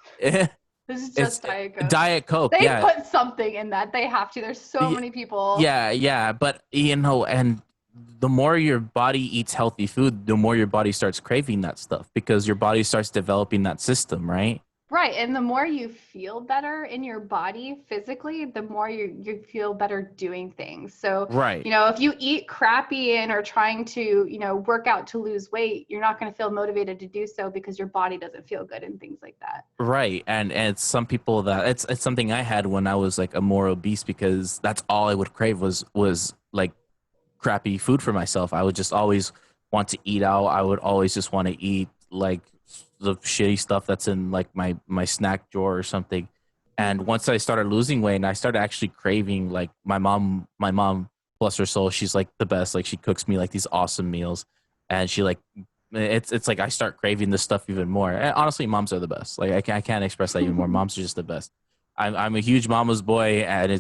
This is just Diet Coke. Diet Coke. They Yeah. put something in that. They have to. There's so many people. Yeah. But and the more your body eats healthy food, the more your body starts craving that stuff because your body starts developing that system, right? Right. And the more you feel better in your body physically, the more you feel better doing things. So, Right. if you eat crappy and are trying to, work out to lose weight, you're not going to feel motivated to do so because your body doesn't feel good and things like that. Right. And some people that it's something I had when I was like a more obese, because that's all I would crave was like crappy food for myself. I would just always want to eat out. I would always just want to eat like the shitty stuff that's in like my snack drawer or something. And Mhm. once I started losing weight and I started actually craving, like my mom, bless her soul, she's like the best. Like she cooks me like these awesome meals, and she like it's like I start craving this stuff even more. And honestly, moms are the best. Like I can't express that even more. Moms are just the best. I'm a huge mama's boy, and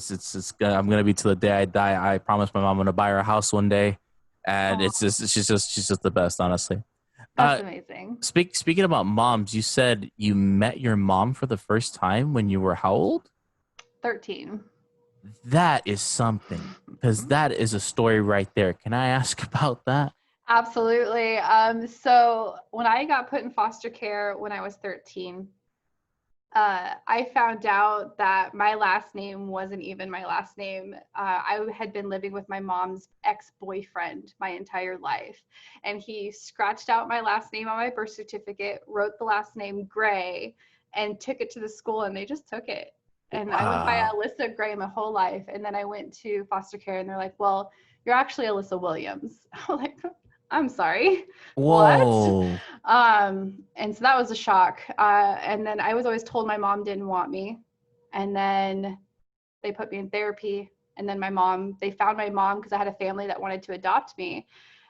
I'm gonna be till the day I die. I promise my mom I'm gonna buy her a house one day, and Aw, she's just the best, honestly. that's Uh, amazing. speaking about moms, you said you met your mom for the first time when you were how old? 13. That is something, because that is a story right there. Can I ask about that? Absolutely. So when I got put in foster care when I was 13, I found out that my last name wasn't even my last name. I had been living with my mom's ex-boyfriend my entire life, and he scratched out my last name on my birth certificate, wrote the last name Gray, and took it to the school, and they just took it. And I went by Wow. Alyssa Gray my whole life, and then I went to foster care, and they're like, "Well, you're actually Alyssa Williams." I'm like, "I'm sorry, what?" Whoa. And so that was a shock. And then I was always told my mom didn't want me. And then they put me in therapy. And then they found my mom because I had a family that wanted to adopt me.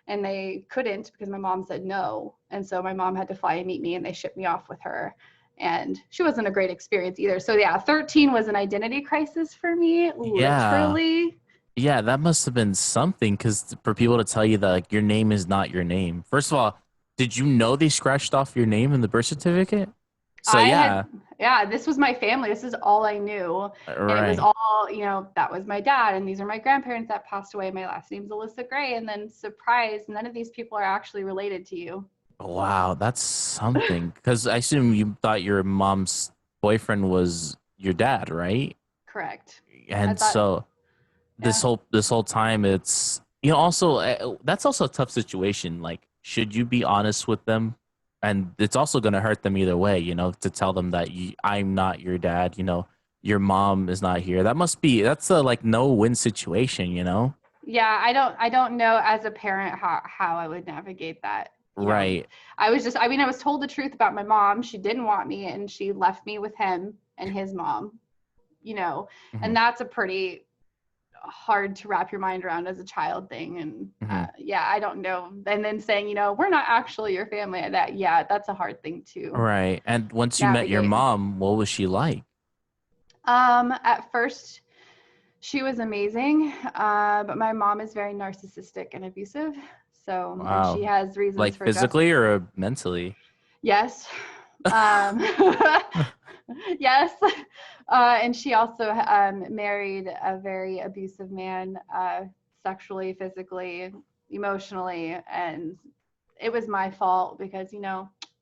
And they couldn't because my mom said no. And so my mom had to fly and meet me, and they shipped me off with her. And she wasn't a great experience either. So yeah, 13 was an identity crisis for me, Yeah. literally. Yeah, that must have been something, because for people to tell you that like your name is not your name. First of all, did you know they scratched off your name in the birth certificate? So I yeah, had, yeah, this was my family. This is all I knew. And it was right. all, that was my dad. And these are my grandparents that passed away. My last name's Alyssa Gray. And then, surprise, none of these people are actually related to you. Wow, that's something. Because I assume you thought your mom's boyfriend was your dad, right? Correct. I And thought, so this yeah. whole time, it's also that's also a tough situation. Like, should you be honest with them? And it's also going to hurt them either way, to tell them that I'm not your dad. Your mom is not here. That's a like no win situation. Yeah, I don't know as a parent how I would navigate that. Right. I was told the truth about my mom. She didn't want me, and she left me with him and his mom, you know, Hmm. and that's a pretty hard to wrap your mind around as a child thing. And Hmm. yeah, I don't know. And then saying, we're not actually your family. That's a hard thing to Right. And once you met your navigate. mom, what was she like? At first, she was amazing, but my mom is very narcissistic and abusive. So, and she Wow. has reasons Like for just physically or mentally? yes. Um, yes. And she also married a very abusive man, sexually, physically, emotionally. And it was my fault because,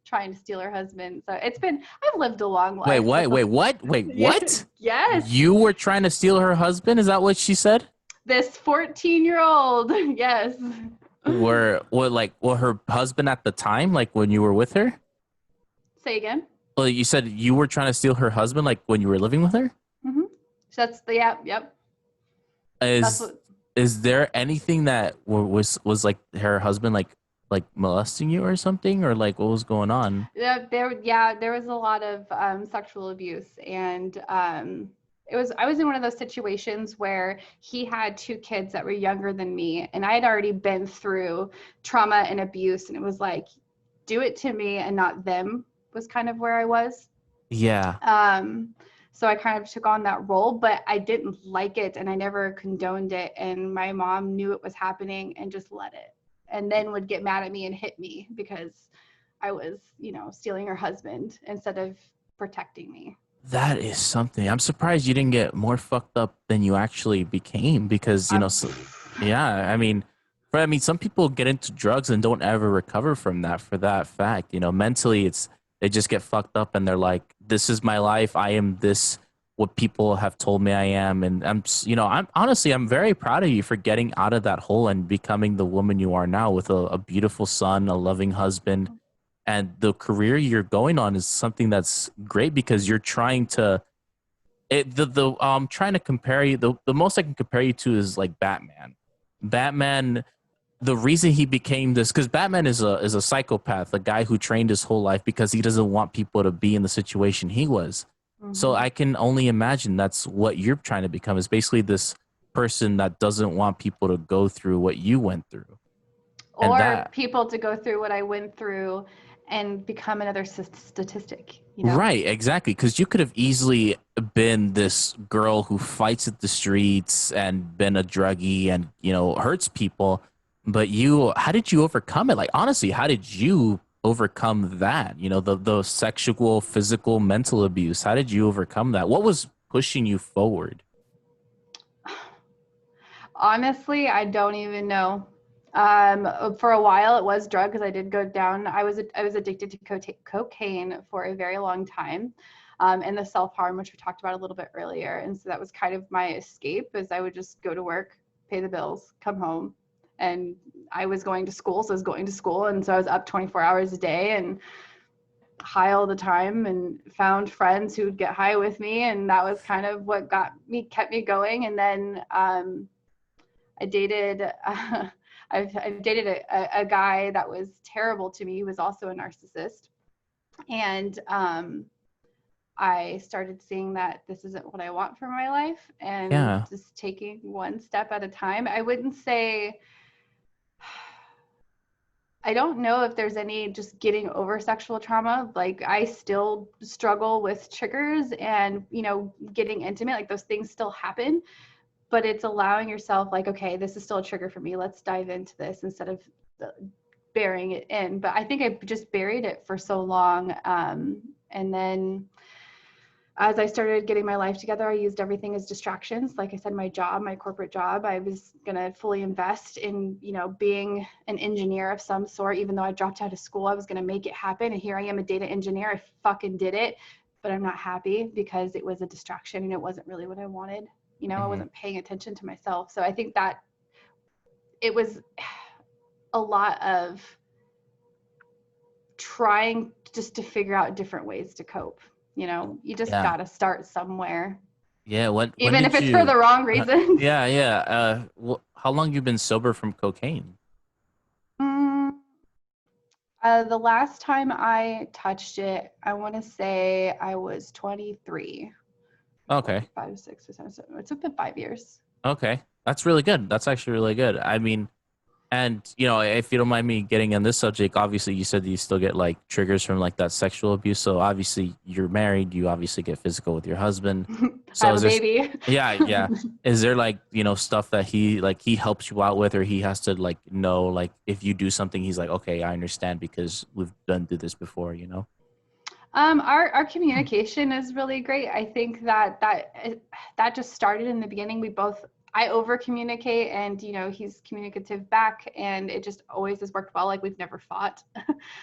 trying to steal her husband. So I've lived a long Wait, life, but what? Wait, what? Wait, yeah, what? yes, You were trying to steal her husband? Is that what she said? this 14-year-old, yes. Were her husband at the time, like when you were with her? Say again. Well, you said you were trying to steal her husband, like when you were living with her? Hmm. That's the, yeah, yep. That's Is what. is there anything that was like her husband like molesting you or something, or like what was going on? There was a lot of sexual abuse, and I was in one of those situations where he had two kids that were younger than me, and I had already been through trauma and abuse, and it was like, do it to me and not them, was kind of where I was. Yeah. Um, so I kind of took on that role, but I didn't like it, and I never condoned it. And my mom knew it was happening and just let it, and then would get mad at me and hit me because I was, stealing her husband instead of protecting me. That is something. I'm surprised you didn't get more fucked up than you actually became, because, Um, yeah, I mean, some people get into drugs and don't ever recover from that for that fact. Mentally they just get fucked up, and they're like this is my life. I am this, what people have told me I am. And I'm honestly, I'm very proud of you for getting out of that hole and becoming the woman you are now with a beautiful son, a loving husband. And the career you're going on is something that's great because you're trying to, the trying to compare you, the most I can compare you to is like Batman. Batman, the reason he became this, because Batman is a psychopath, a guy who trained his whole life because he doesn't want people to be in the situation he was. So Hmm. I can only imagine that's what you're trying to become, is basically this person that doesn't want people to go through what you went through. And Or that, people to go through what I went through and become another statistic, you know? right, exactly. Because you could have easily been this girl who fights at the streets and been a druggie and, hurts people. But how did you overcome it? Like, honestly, how did you overcome that? The sexual, physical, mental abuse. How did you overcome that? What was pushing you forward? Honestly, I don't even know. For a while, it was drugs. I did go down. I was addicted to cocaine for a very long time, and the self harm, which we talked about a little bit earlier. And so that was kind of my escape, as I would just go to work, pay the bills, come home, and I was going to school, so I was going to school, and so I was up 24 hours a day and high all the time, and found friends who would get high with me, and that was kind of what kept me going. And then I dated I've dated a guy that was terrible to me. He was also a narcissist. And I started seeing that this isn't what I want for my life, and Yeah. just taking one step at a time. I wouldn't say, I don't know if there's any just getting over sexual trauma. Like, I still struggle with triggers and, getting intimate. Like, those things still happen, but it's allowing yourself, like, okay, this is still a trigger for me. Let's dive into this instead of burying it in. But I think I just buried it for so long. And then as I started getting my life together, I used everything as distractions. Like I said, my corporate job, I was going to fully invest in, being an engineer of some sort. Even though I dropped out of school, I was going to make it happen. And here I am, a data engineer. I fucking did it, but I'm not happy because it was a distraction and it wasn't really what I wanted. I Hmm. wasn't paying attention to myself. So I think that it was a lot of trying just to figure out different ways to cope. You just Yeah. got to start somewhere, Yeah. When even if did it's for you? the wrong reasons. Yeah. Yeah. How long you been sober from cocaine? Mm, the last time I touched it, I want to say I was 23, four, Okay. 5, 6, or 7. So it's been 5 years. Okay. That's really good. That's actually really good. I mean, and if you don't mind me getting on this subject, obviously you said that you still get like triggers from like that sexual abuse. So obviously you're married, you obviously get physical with your husband. I So have is a there, baby. yeah, yeah. Is there like, stuff that he helps you out with, or he has to like know, like if you do something, he's like, okay, I understand because we've done through this before? Our communication is really great. I think that just started in the beginning. I over communicate, and he's communicative back, and it just always has worked well. Like, we've never fought.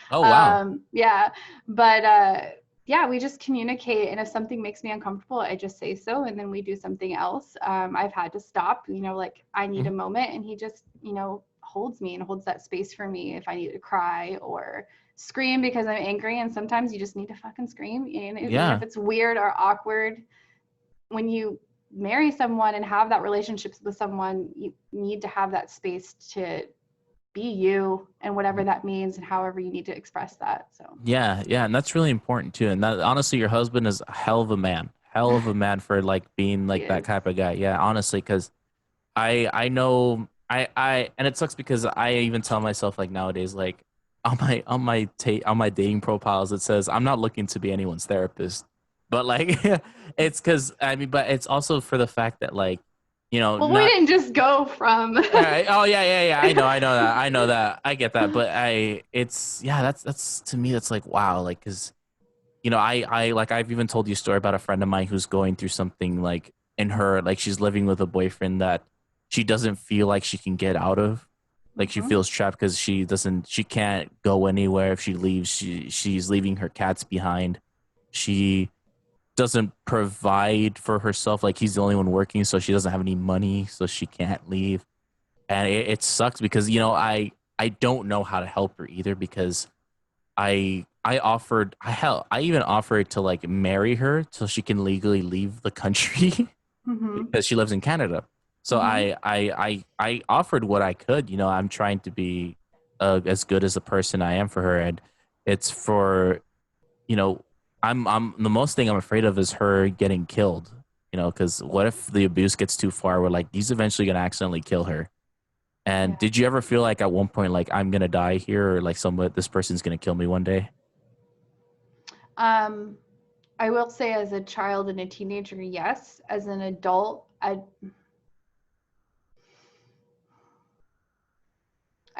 Oh, wow. Yeah, but yeah, we just communicate, and if something makes me uncomfortable, I just say so, and then we do something else. I've had to stop, like, I need a Mhm. moment, and he just holds me and holds that space for me if I need to cry or scream because I'm angry. And sometimes you just need to fucking scream, and even if Yeah. it's weird or awkward. When you marry someone and have that relationship with someone, you need to have that space to be you, and whatever that means, and however you need to express that. So Yeah, yeah, and that's really important too. And that honestly, your husband is a hell of a man for like being he like that is. type of guy. Yeah, honestly, because I know and it sucks because I even tell myself like nowadays like on my dating profiles it says I'm not looking to be anyone's therapist, but like it's because I mean, but it's also for the fact that like Well, we not. didn't just go from Yeah. Oh, yeah, yeah, yeah. I know that. I get that. But it's yeah. That's to me. That's like wow. Like, cause I like I've even told you a story about a friend of mine who's going through something like in her like she's living with a boyfriend that she doesn't feel like she can get out of. Like she Mhm. feels trapped because she can't go anywhere if she leaves. She's leaving her cats behind. She doesn't provide for herself. Like he's the only one working, so she doesn't have any money, so she can't leave. And it sucks because I don't know how to help her either because I even offered to like marry her so she can legally leave the country Mm-hmm. because she lives in Canada. So Mm-hmm. I offered what I could. I'm trying to be as good as a person I am for her, and it's for you know I'm the most thing I'm afraid of is her getting killed. Because what if the abuse gets too far? Where like he's eventually gonna accidentally kill her. And Yeah. did you ever feel like at one point like I'm gonna die here, or like this person's gonna kill me one day? Um, I will say as a child and a teenager, yes. As an adult,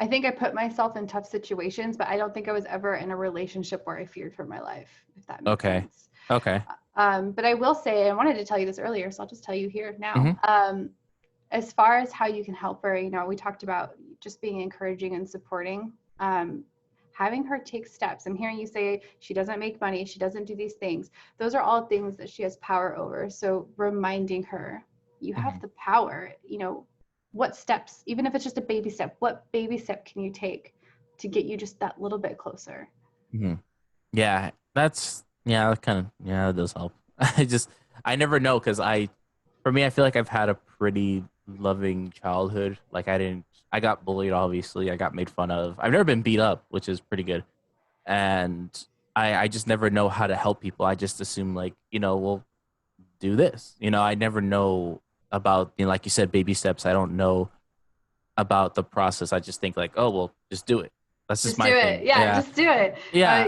I think I put myself in tough situations, but I don't think I was ever in a relationship where I feared for my life, if that makes Okay. sense. Okay. But I will say, I wanted to tell you this earlier, so I'll just tell you here now. Hmm. As far as how you can help her, we talked about just being encouraging and supporting. Having her take steps. I'm hearing you say she doesn't make money, she doesn't do these things. Those are all things that she has power over. So reminding her, you have Hmm. the power. What steps, even if it's just a baby step, what baby step can you take to get you just that little bit closer? Hmm. Yeah, that kind of, yeah, that does help. I never know because for me, I feel like I've had a pretty loving childhood. Like I got bullied, obviously. I got made fun of. I've never been beat up, which is pretty good. And I just never know how to help people. I just assume like, we'll do this. I never know about, like you said, baby steps. I don't know about the process. I just think like, oh, well, just do it. That's just Just do my it. thing. Yeah, Yeah. just do it. Yeah.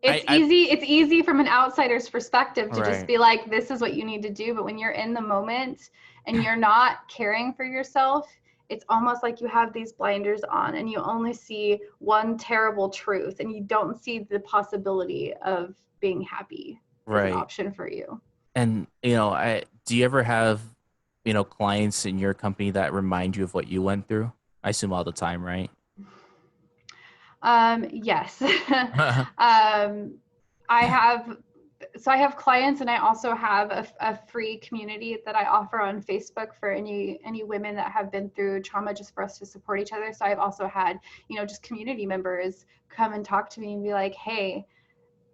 It's I easy. It's easy from an outsider's perspective to just right. be like, this is what you need to do. But when you're in the moment and you're not caring for yourself, it's almost like you have these blinders on and you only see one terrible truth and you don't see the possibility of being happy as an Right. option for you. And I do you ever have, clients in your company that remind you of what you went through? I assume all the time, right? Yes. um, I have so I have clients and I also have a free community that I offer on Facebook for any women that have been through trauma, just for us to support each other. So I've also had, just community members come and talk to me and be like, hey,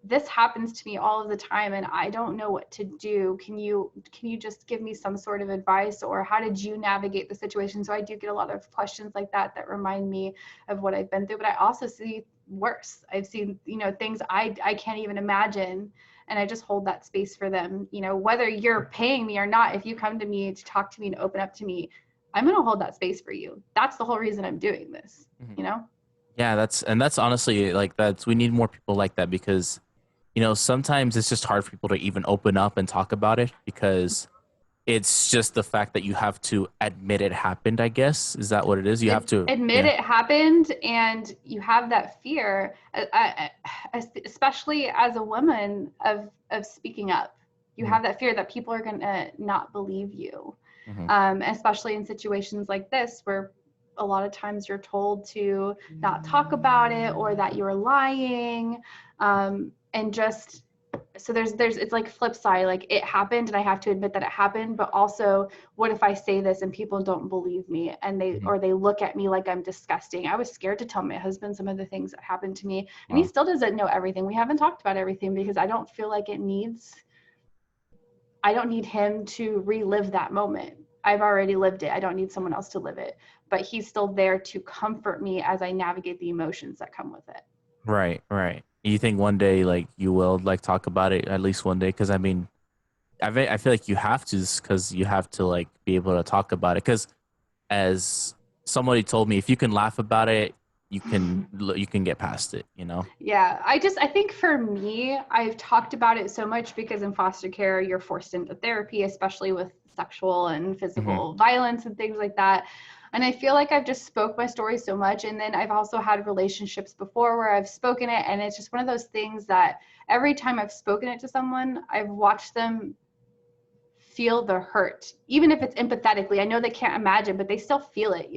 this happens to me all of the time and I don't know what to do. Can you just give me some sort of advice, or how did you navigate the situation? So I do get a lot of questions like that remind me of what I've been through, but I also see worse. I've seen, things I can't even imagine, and I just hold that space for them. Whether you're paying me or not, if you come to me to talk to me and open up to me, I'm going to hold that space for you. That's the whole reason I'm doing this, Mhm. you know? Yeah, that's honestly like we need more people like that because sometimes it's just hard for people to even open up and talk about it because it's just the fact that you have to admit it happened, I guess. Is that what it is? You have to, Admit yeah. it happened, and you have that fear, especially as a woman, of speaking up. You Hmm. have that fear that people are going to not believe you, Hmm. especially in situations like this where a lot of times you're told to not talk about it or that you're lying, and just so there's it's like flip side, like it happened and I have to admit that it happened, but also what if I say this and people don't believe me and Hmm. they look at me like I'm disgusting. I was scared to tell my husband some of the things that happened to me, and he Wow. still doesn't know everything. We haven't talked about everything because I don't need him to relive that moment. I've already lived it. I don't need someone else to live it, but he's still there to comfort me as I navigate the emotions that come with it. Right, right. You think one day like you will like talk about it at least one day? Because I mean, I feel like you have to, because you have to like be able to talk about it. Because as somebody told me, if you can laugh about it, you can get past it. Yeah, I think for me, I've talked about it so much because in foster care, you're forced into therapy, especially with sexual and Hmm. physical violence and things like that. And I feel like I've just spoke my story so much. And then I've also had relationships before where I've spoken it. And it's just one of those things that every time I've spoken it to someone, I've watched them feel the hurt, even if it's empathetically. I know they can't imagine, but they still feel it.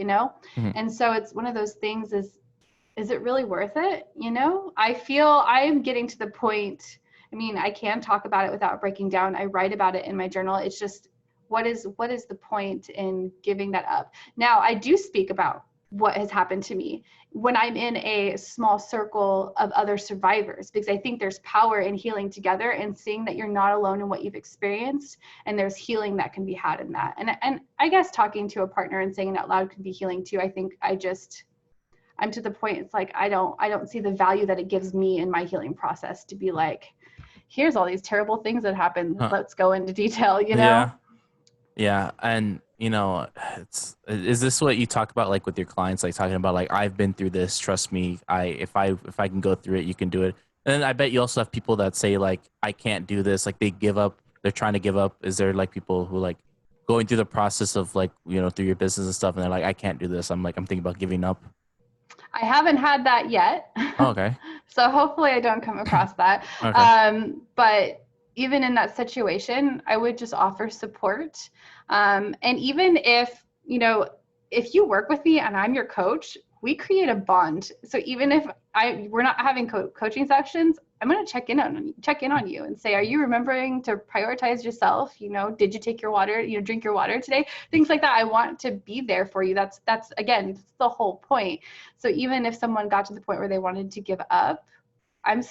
Hmm. And so it's one of those things is it really worth it? I feel I am getting to the point, I mean, I can talk about it without breaking down. I write about it in my journal. It's just, what is the point in giving that up? Now, I do speak about what has happened to me when I'm in a small circle of other survivors, because I think there's power in healing together and seeing that you're not alone in what you've experienced, and there's healing that can be had in that. And I guess talking to a partner and saying it out loud can be healing too. I think I'm to the point, it's like I don't see the value that it gives me in my healing process to be like, here's all these terrible things that happened. Huh. Let's go into detail, you know? Yeah. Yeah. And is this what you talk about like with your clients, like talking about like, I've been through this, trust me, if I can go through it, you can do it. And then I bet you also have people that say like, I can't do this, like they give up, they're trying to give up. Is there like people who like going through the process of like, through your business and stuff, and they're like, I can't do this, I'm thinking about giving up? I haven't had that yet. Oh, okay. So hopefully I don't come across that. Okay. But even in that situation, I would just offer support. And even if, if you work with me and I'm your coach, we create a bond. So even if we're not having coaching sessions, I'm going to check in on you and say, are you remembering to prioritize yourself? Did you take your water, drink your water today? Things like that. I want to be there for you. That's again, that's the whole point. So even if someone got to the point where they wanted to give up, I'm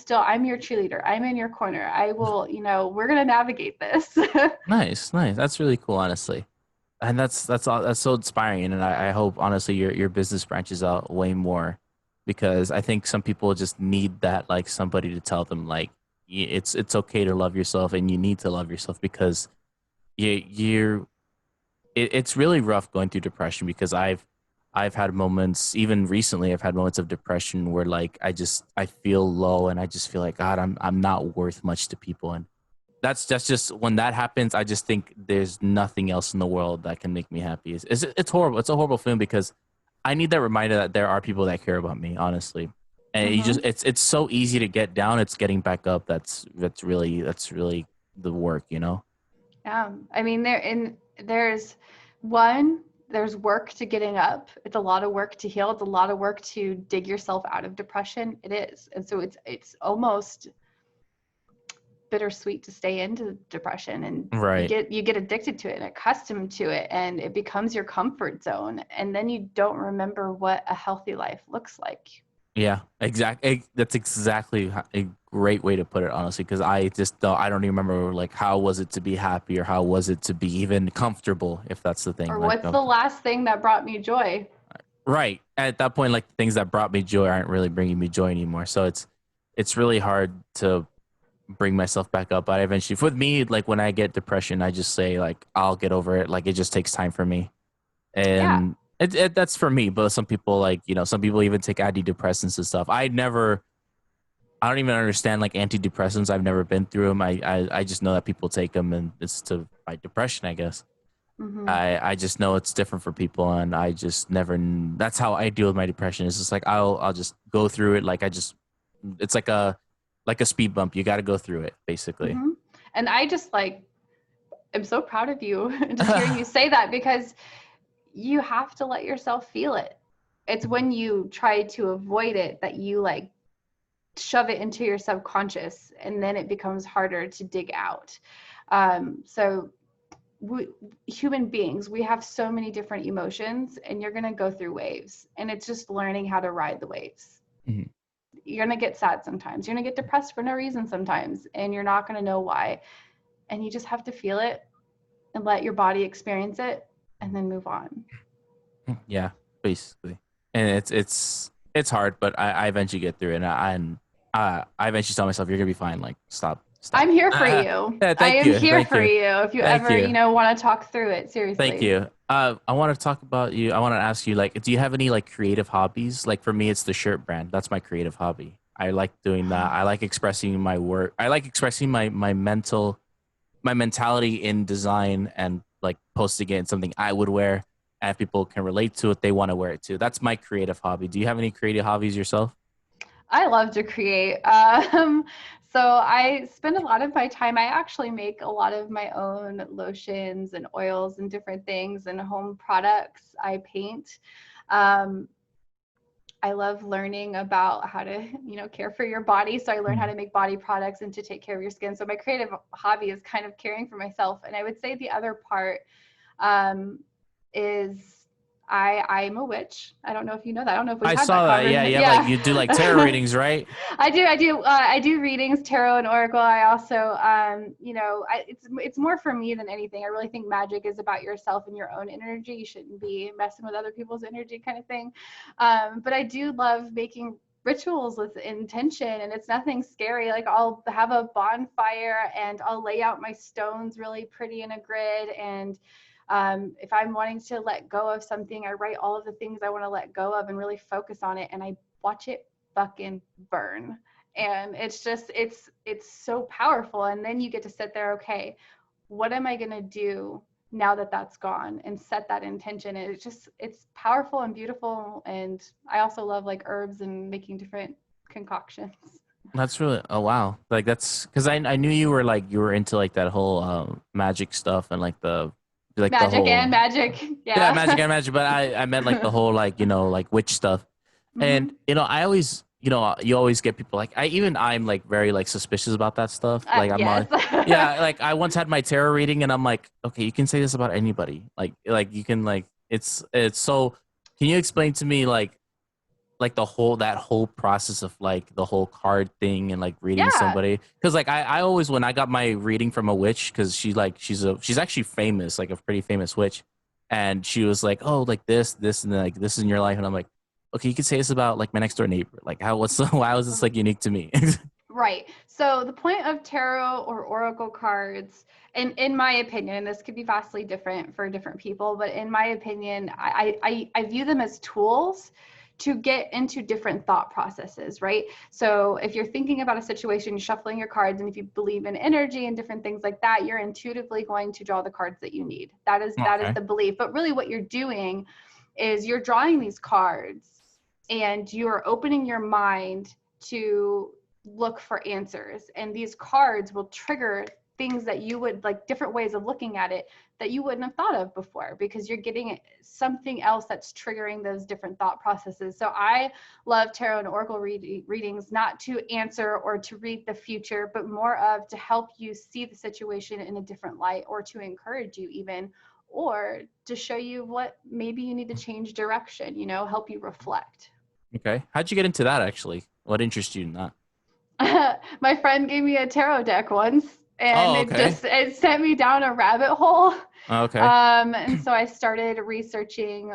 your cheerleader. I'm in your corner. I will, we're going to navigate this. Nice. That's really cool, honestly. And that's all, that's so inspiring. And I hope honestly your business branches out way more, because I think some people just need that, like somebody to tell them like, it's okay to love yourself, and you need to love yourself, because it's really rough going through depression, because I've had moments, even recently I've had moments of depression where like I feel low, and I just feel like, God, I'm not worth much to people. And that's just when that happens, I just think there's nothing else in the world that can make me happy. It's horrible. It's a horrible feeling, because I need that reminder that there are people that care about me, honestly. And Mm-hmm. it's so easy to get down. It's getting back up that's really the work. Yeah. I mean, there's there's work to getting up. It's a lot of work to heal. It's a lot of work to dig yourself out of depression. It is. And so it's almost bittersweet to stay into depression, and Right. you get addicted to it and accustomed to it, and it becomes your comfort zone, and then you don't remember what a healthy life looks like. Yeah, exactly. That's exactly a great way to put it, honestly, because I don't even remember like how was it to be happy, or how was it to be even comfortable, if that's the thing. Or Like, what's the last thing that brought me joy? right at that point, like things that brought me joy aren't really bringing me joy anymore. So it's really hard to bring myself back up. But eventually, with me, like when I get depression, I just say like, I'll get over it. Like it just takes time for me. Yeah. And that's for me. But some people, like, some people even take antidepressants and stuff. I don't even understand like antidepressants. I've never been through them. I just know that people take them, and it's to fight depression, I guess. Mm-hmm. I just know it's different for people, and I just never. That's how I deal with my depression. It's just like I'll just go through it. It's like a speed bump. You got to go through it, basically. Mm-hmm. And I just I'm so proud of you just hearing you say that, because you have to let yourself feel it. It's when you try to avoid it that you shove it into your subconscious, and then it becomes harder to dig out. So human beings, we have so many different emotions, and you're going to go through waves, and it's just learning how to ride the waves. Mhm. You're going to get sad sometimes, you're going to get depressed for no reason sometimes, and you're not going to know why, and you just have to feel it and let your body experience it, and then move on. Yeah, basically. And it's hard, but I eventually get through it, and I eventually tell myself, you're gonna be fine. Like, stop. I'm here for you. Yeah, I thank am you, here for you if you thank ever, you, want to talk through it. thank Seriously. you. I want to talk about you. I want to ask you, like, do you have any like creative hobbies? Like for me, it's the shirt brand. That's my creative hobby. I like doing that. I like expressing my work. I like expressing my mentality in design, and like posting it in something I would wear. And if people can relate to it, they want to wear it too. That's my creative hobby. Do you have any creative hobbies yourself? I love to create. So I spend a lot of my time, I actually make a lot of my own lotions and oils and different things and home products. I paint. Um, I love learning about how to, care for your body. So I learned how to make body products and to take care of your skin. So my creative hobby is kind of caring for myself. And I would say the other part is I'm a witch. I don't know if you know that. I don't know if we've I had that saw that. Yeah, conversation. you have like Yeah. you do like tarot readings, right? I do readings, tarot and oracle. I also, it's more for me than anything. I really think magic is about yourself and your own energy. You shouldn't be messing with other people's energy, kind of thing. But I do love making rituals with intention, and it's nothing scary. Like I'll have a bonfire and I'll lay out my stones really pretty in a grid, and if I'm wanting to let go of something, I write all of the things I want to let go of and really focus on it, and I watch it fucking burn. And it's so powerful. And then you get to sit there, okay, what am I going to do now that that's gone, and set that intention? And it's powerful and beautiful. And I also love like herbs and making different concoctions. That's really, oh wow, like that's because I knew you were into like that whole magic stuff and like the Magic and whole magic. yeah, Yeah. magic and magic, but I meant like the whole like like witch stuff. And Hmm. I always you always get people like I'm like very like suspicious about that stuff. Like I'm Yes. not, yeah, like I once had my tarot reading and I'm like, okay, you can say this about anybody. Like you can like it's so. Can you explain to me like that whole process of like the whole card thing and like reading Yeah. somebody? Because like I always, when I got my reading from a witch, because she's actually famous, like a pretty famous witch, and she was like, oh, like this and then, like this is in your life, and I'm like, okay, you can say this about like my next door neighbor. Like how what's why was this like unique to me? Right. So the point of tarot or oracle cards, and in my opinion, and this could be vastly different for different people, but in my opinion, I view them as tools to get into different thought processes, right? So if you're thinking about a situation, you're shuffling your cards, and if you believe in energy and different things like that, you're intuitively going to draw the cards that you need. That is Okay. the belief. But really what you're doing is you're drawing these cards and you're opening your mind to look for answers, and these cards will trigger things that you would like, different ways of looking at it that you wouldn't have thought of before, because you're getting something else that's triggering those different thought processes. So I love tarot and oracle readings, not to answer or to read the future, but more of to help you see the situation in a different light, or to encourage you even, or to show you what maybe you need to change direction, help you reflect. Okay. How'd you get into that actually? What interests you in that? My friend gave me a tarot deck once, and Oh, okay. it sent me down a rabbit hole. Okay. And so I started researching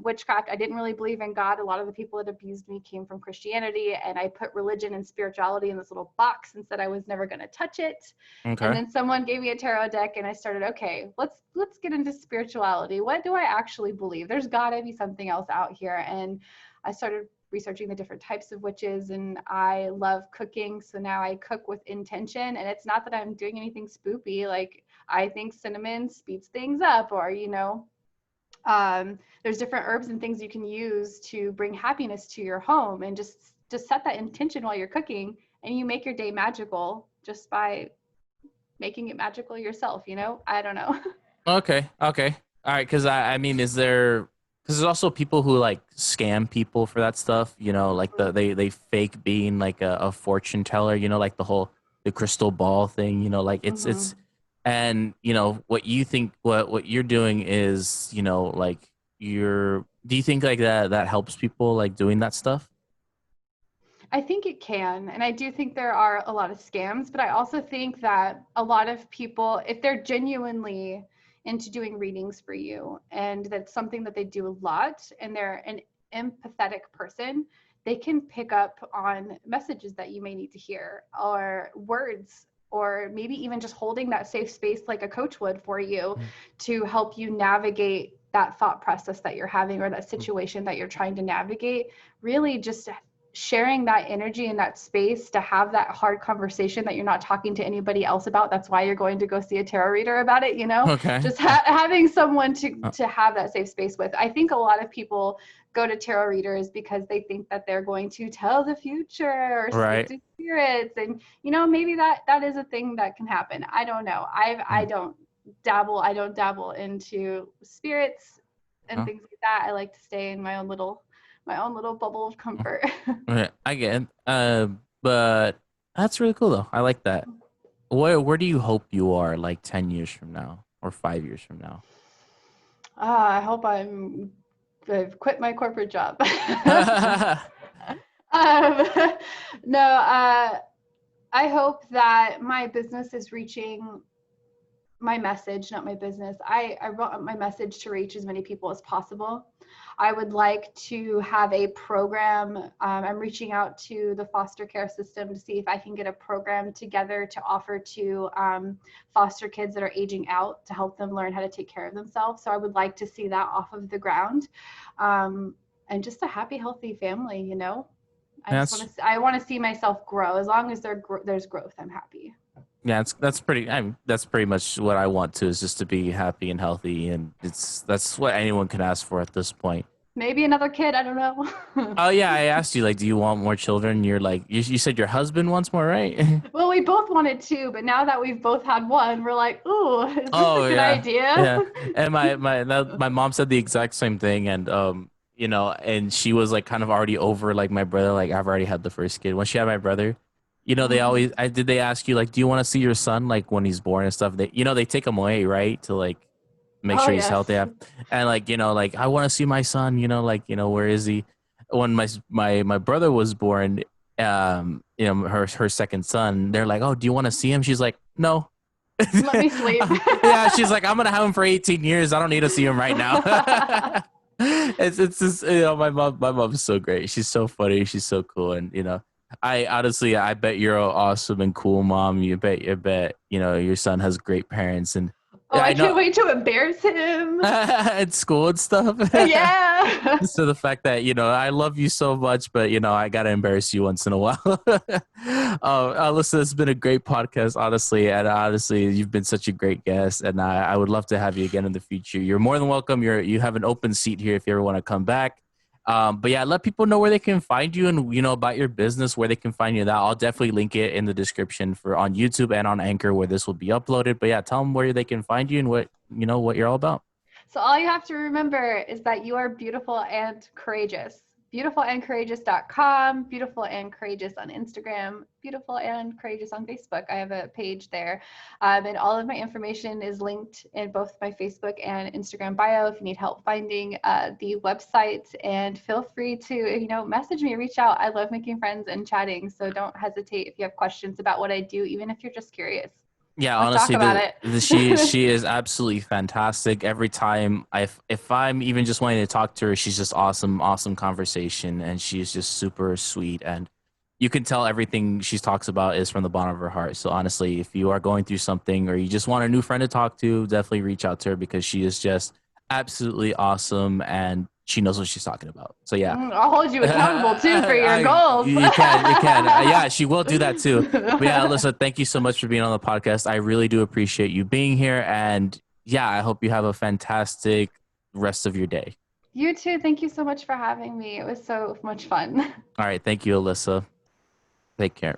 witchcraft. I didn't really believe in God. A lot of the people that abused me came from Christianity, and I put religion and spirituality in this little box and said I was never going to touch it. And Okay. then someone gave me a tarot deck, and I started, okay, let's get into spirituality. What do I actually believe? There's got to be something else out here. And I started researching the different types of witches, and I love cooking. So now I cook with intention, and it's not that I'm doing anything spoopy. Like I think cinnamon speeds things up, or there's different herbs and things you can use to bring happiness to your home, and just set that intention while you're cooking, and you make your day magical just by making it magical yourself. I don't know. Okay. Okay. All right. Because I mean, is there? Because there's also people who like scam people for that stuff. Like they fake being like a fortune teller. Like the crystal ball thing. Like it's Hmm. and what you think what you're doing is like you're. Do you think like that helps people like doing that stuff? I think it can. And I do think there are a lot of scams, but I also think that a lot of people, if they're genuinely into doing readings for you, and that's something that they do a lot, and they're an empathetic person, they can pick up on messages that you may need to hear, or words, or maybe even just holding that safe space like a coach would for you, to help you navigate that thought process that you're having, or that situation that you're trying to navigate. Really just sharing that energy in that space to have that hard conversation that you're not talking to anybody else about. That's why you're going to go see a tarot reader about it, Okay. just having someone to have that safe space with. I think a lot of people go to tarot readers because they think that they're going to tell the future or speak Right. to spirits, and maybe that is a thing that can happen. I don't know. I don't dabble into spirits and Huh? things like that. I like to stay in my own little my own little bubble of comfort. Okay, I get it. But that's really cool though. I like that. Where do you hope you are like 10 years from now or 5 years from now? I hope I've quit my corporate job. um, no, I hope that my business is reaching my message, not my business. I want my message to reach as many people as possible. I would like to have a program. I'm reaching out to the foster care system to see if I can get a program together to offer to foster kids that are aging out to help them learn how to take care of themselves. So I would like to see that off of the ground, and just a happy, healthy family. You know, That's I want to see myself grow. As long as there's growth, I'm happy. yeah, that's pretty. That's pretty much what I want to is just to be happy and healthy, and that's what anyone can ask for at this point. Maybe another kid. I don't know. Oh yeah, I asked you like, do you want more children? You're like, you said your husband wants more, right? Well, we both wanted two, but now that we've both had one, we're like, ooh, is this a Oh good yeah, idea? yeah. And my mom said the exact same thing, and and she was like kind of already over like my brother. Like I've already had the first kid. When she had my brother, they Mhm. always did they ask you like, do you want to see your son like when he's born and stuff? They take him away right to like make Oh, sure he's yes. healthy. And like like I want to see my son. Where is he? When my brother was born, her second son, they're like, oh, do you want to see him? She's like, no. Let me sleep. Yeah, she's like, I'm gonna have him for 18 years. I don't need to see him right now. It's just my mom's so great. She's so funny. She's so cool, and I honestly I bet you're an awesome and cool mom. You bet your son has great parents, and Oh, I I can't know wait to embarrass him. at school and stuff. Yeah. So the fact that I love you so much, but I gotta embarrass you once in a while. Alyssa, it's been a great podcast, honestly, and honestly, you've been such a great guest, and I would love to have you again in the future. You're more than welcome. You have an open seat here if you ever want to come back. But yeah, let people know where they can find you and about your business, where they can find you. That I'll definitely link it in the description for on YouTube and on Anchor where this will be uploaded. But yeah, tell them where they can find you and what you're all about. So all you have to remember is that you are beautiful and courageous. Beautifulandcourageous.com, beautiful and courageous on Instagram, beautiful and courageous on Facebook. I have a page there. And all of my information is linked in both my Facebook and Instagram bio if you need help finding the website. And feel free to, message me, reach out. I love making friends and chatting. So don't hesitate if you have questions about what I do, even if you're just curious. Yeah, Let's talk honestly, about she it. is absolutely fantastic. Every time if I'm even just wanting to talk to her, she's just awesome, awesome conversation, and she's just super sweet. And you can tell everything she talks about is from the bottom of her heart. So honestly, if you are going through something or you just want a new friend to talk to, definitely reach out to her because she is just absolutely awesome and she knows what she's talking about. So yeah. I'll hold you accountable too for your goals. You can. Yeah, she will do that too. But yeah, Alyssa, thank you so much for being on the podcast. I really do appreciate you being here. And yeah, I hope you have a fantastic rest of your day. You too. Thank you so much for having me. It was so much fun. All right. Thank you, Alyssa. Take care.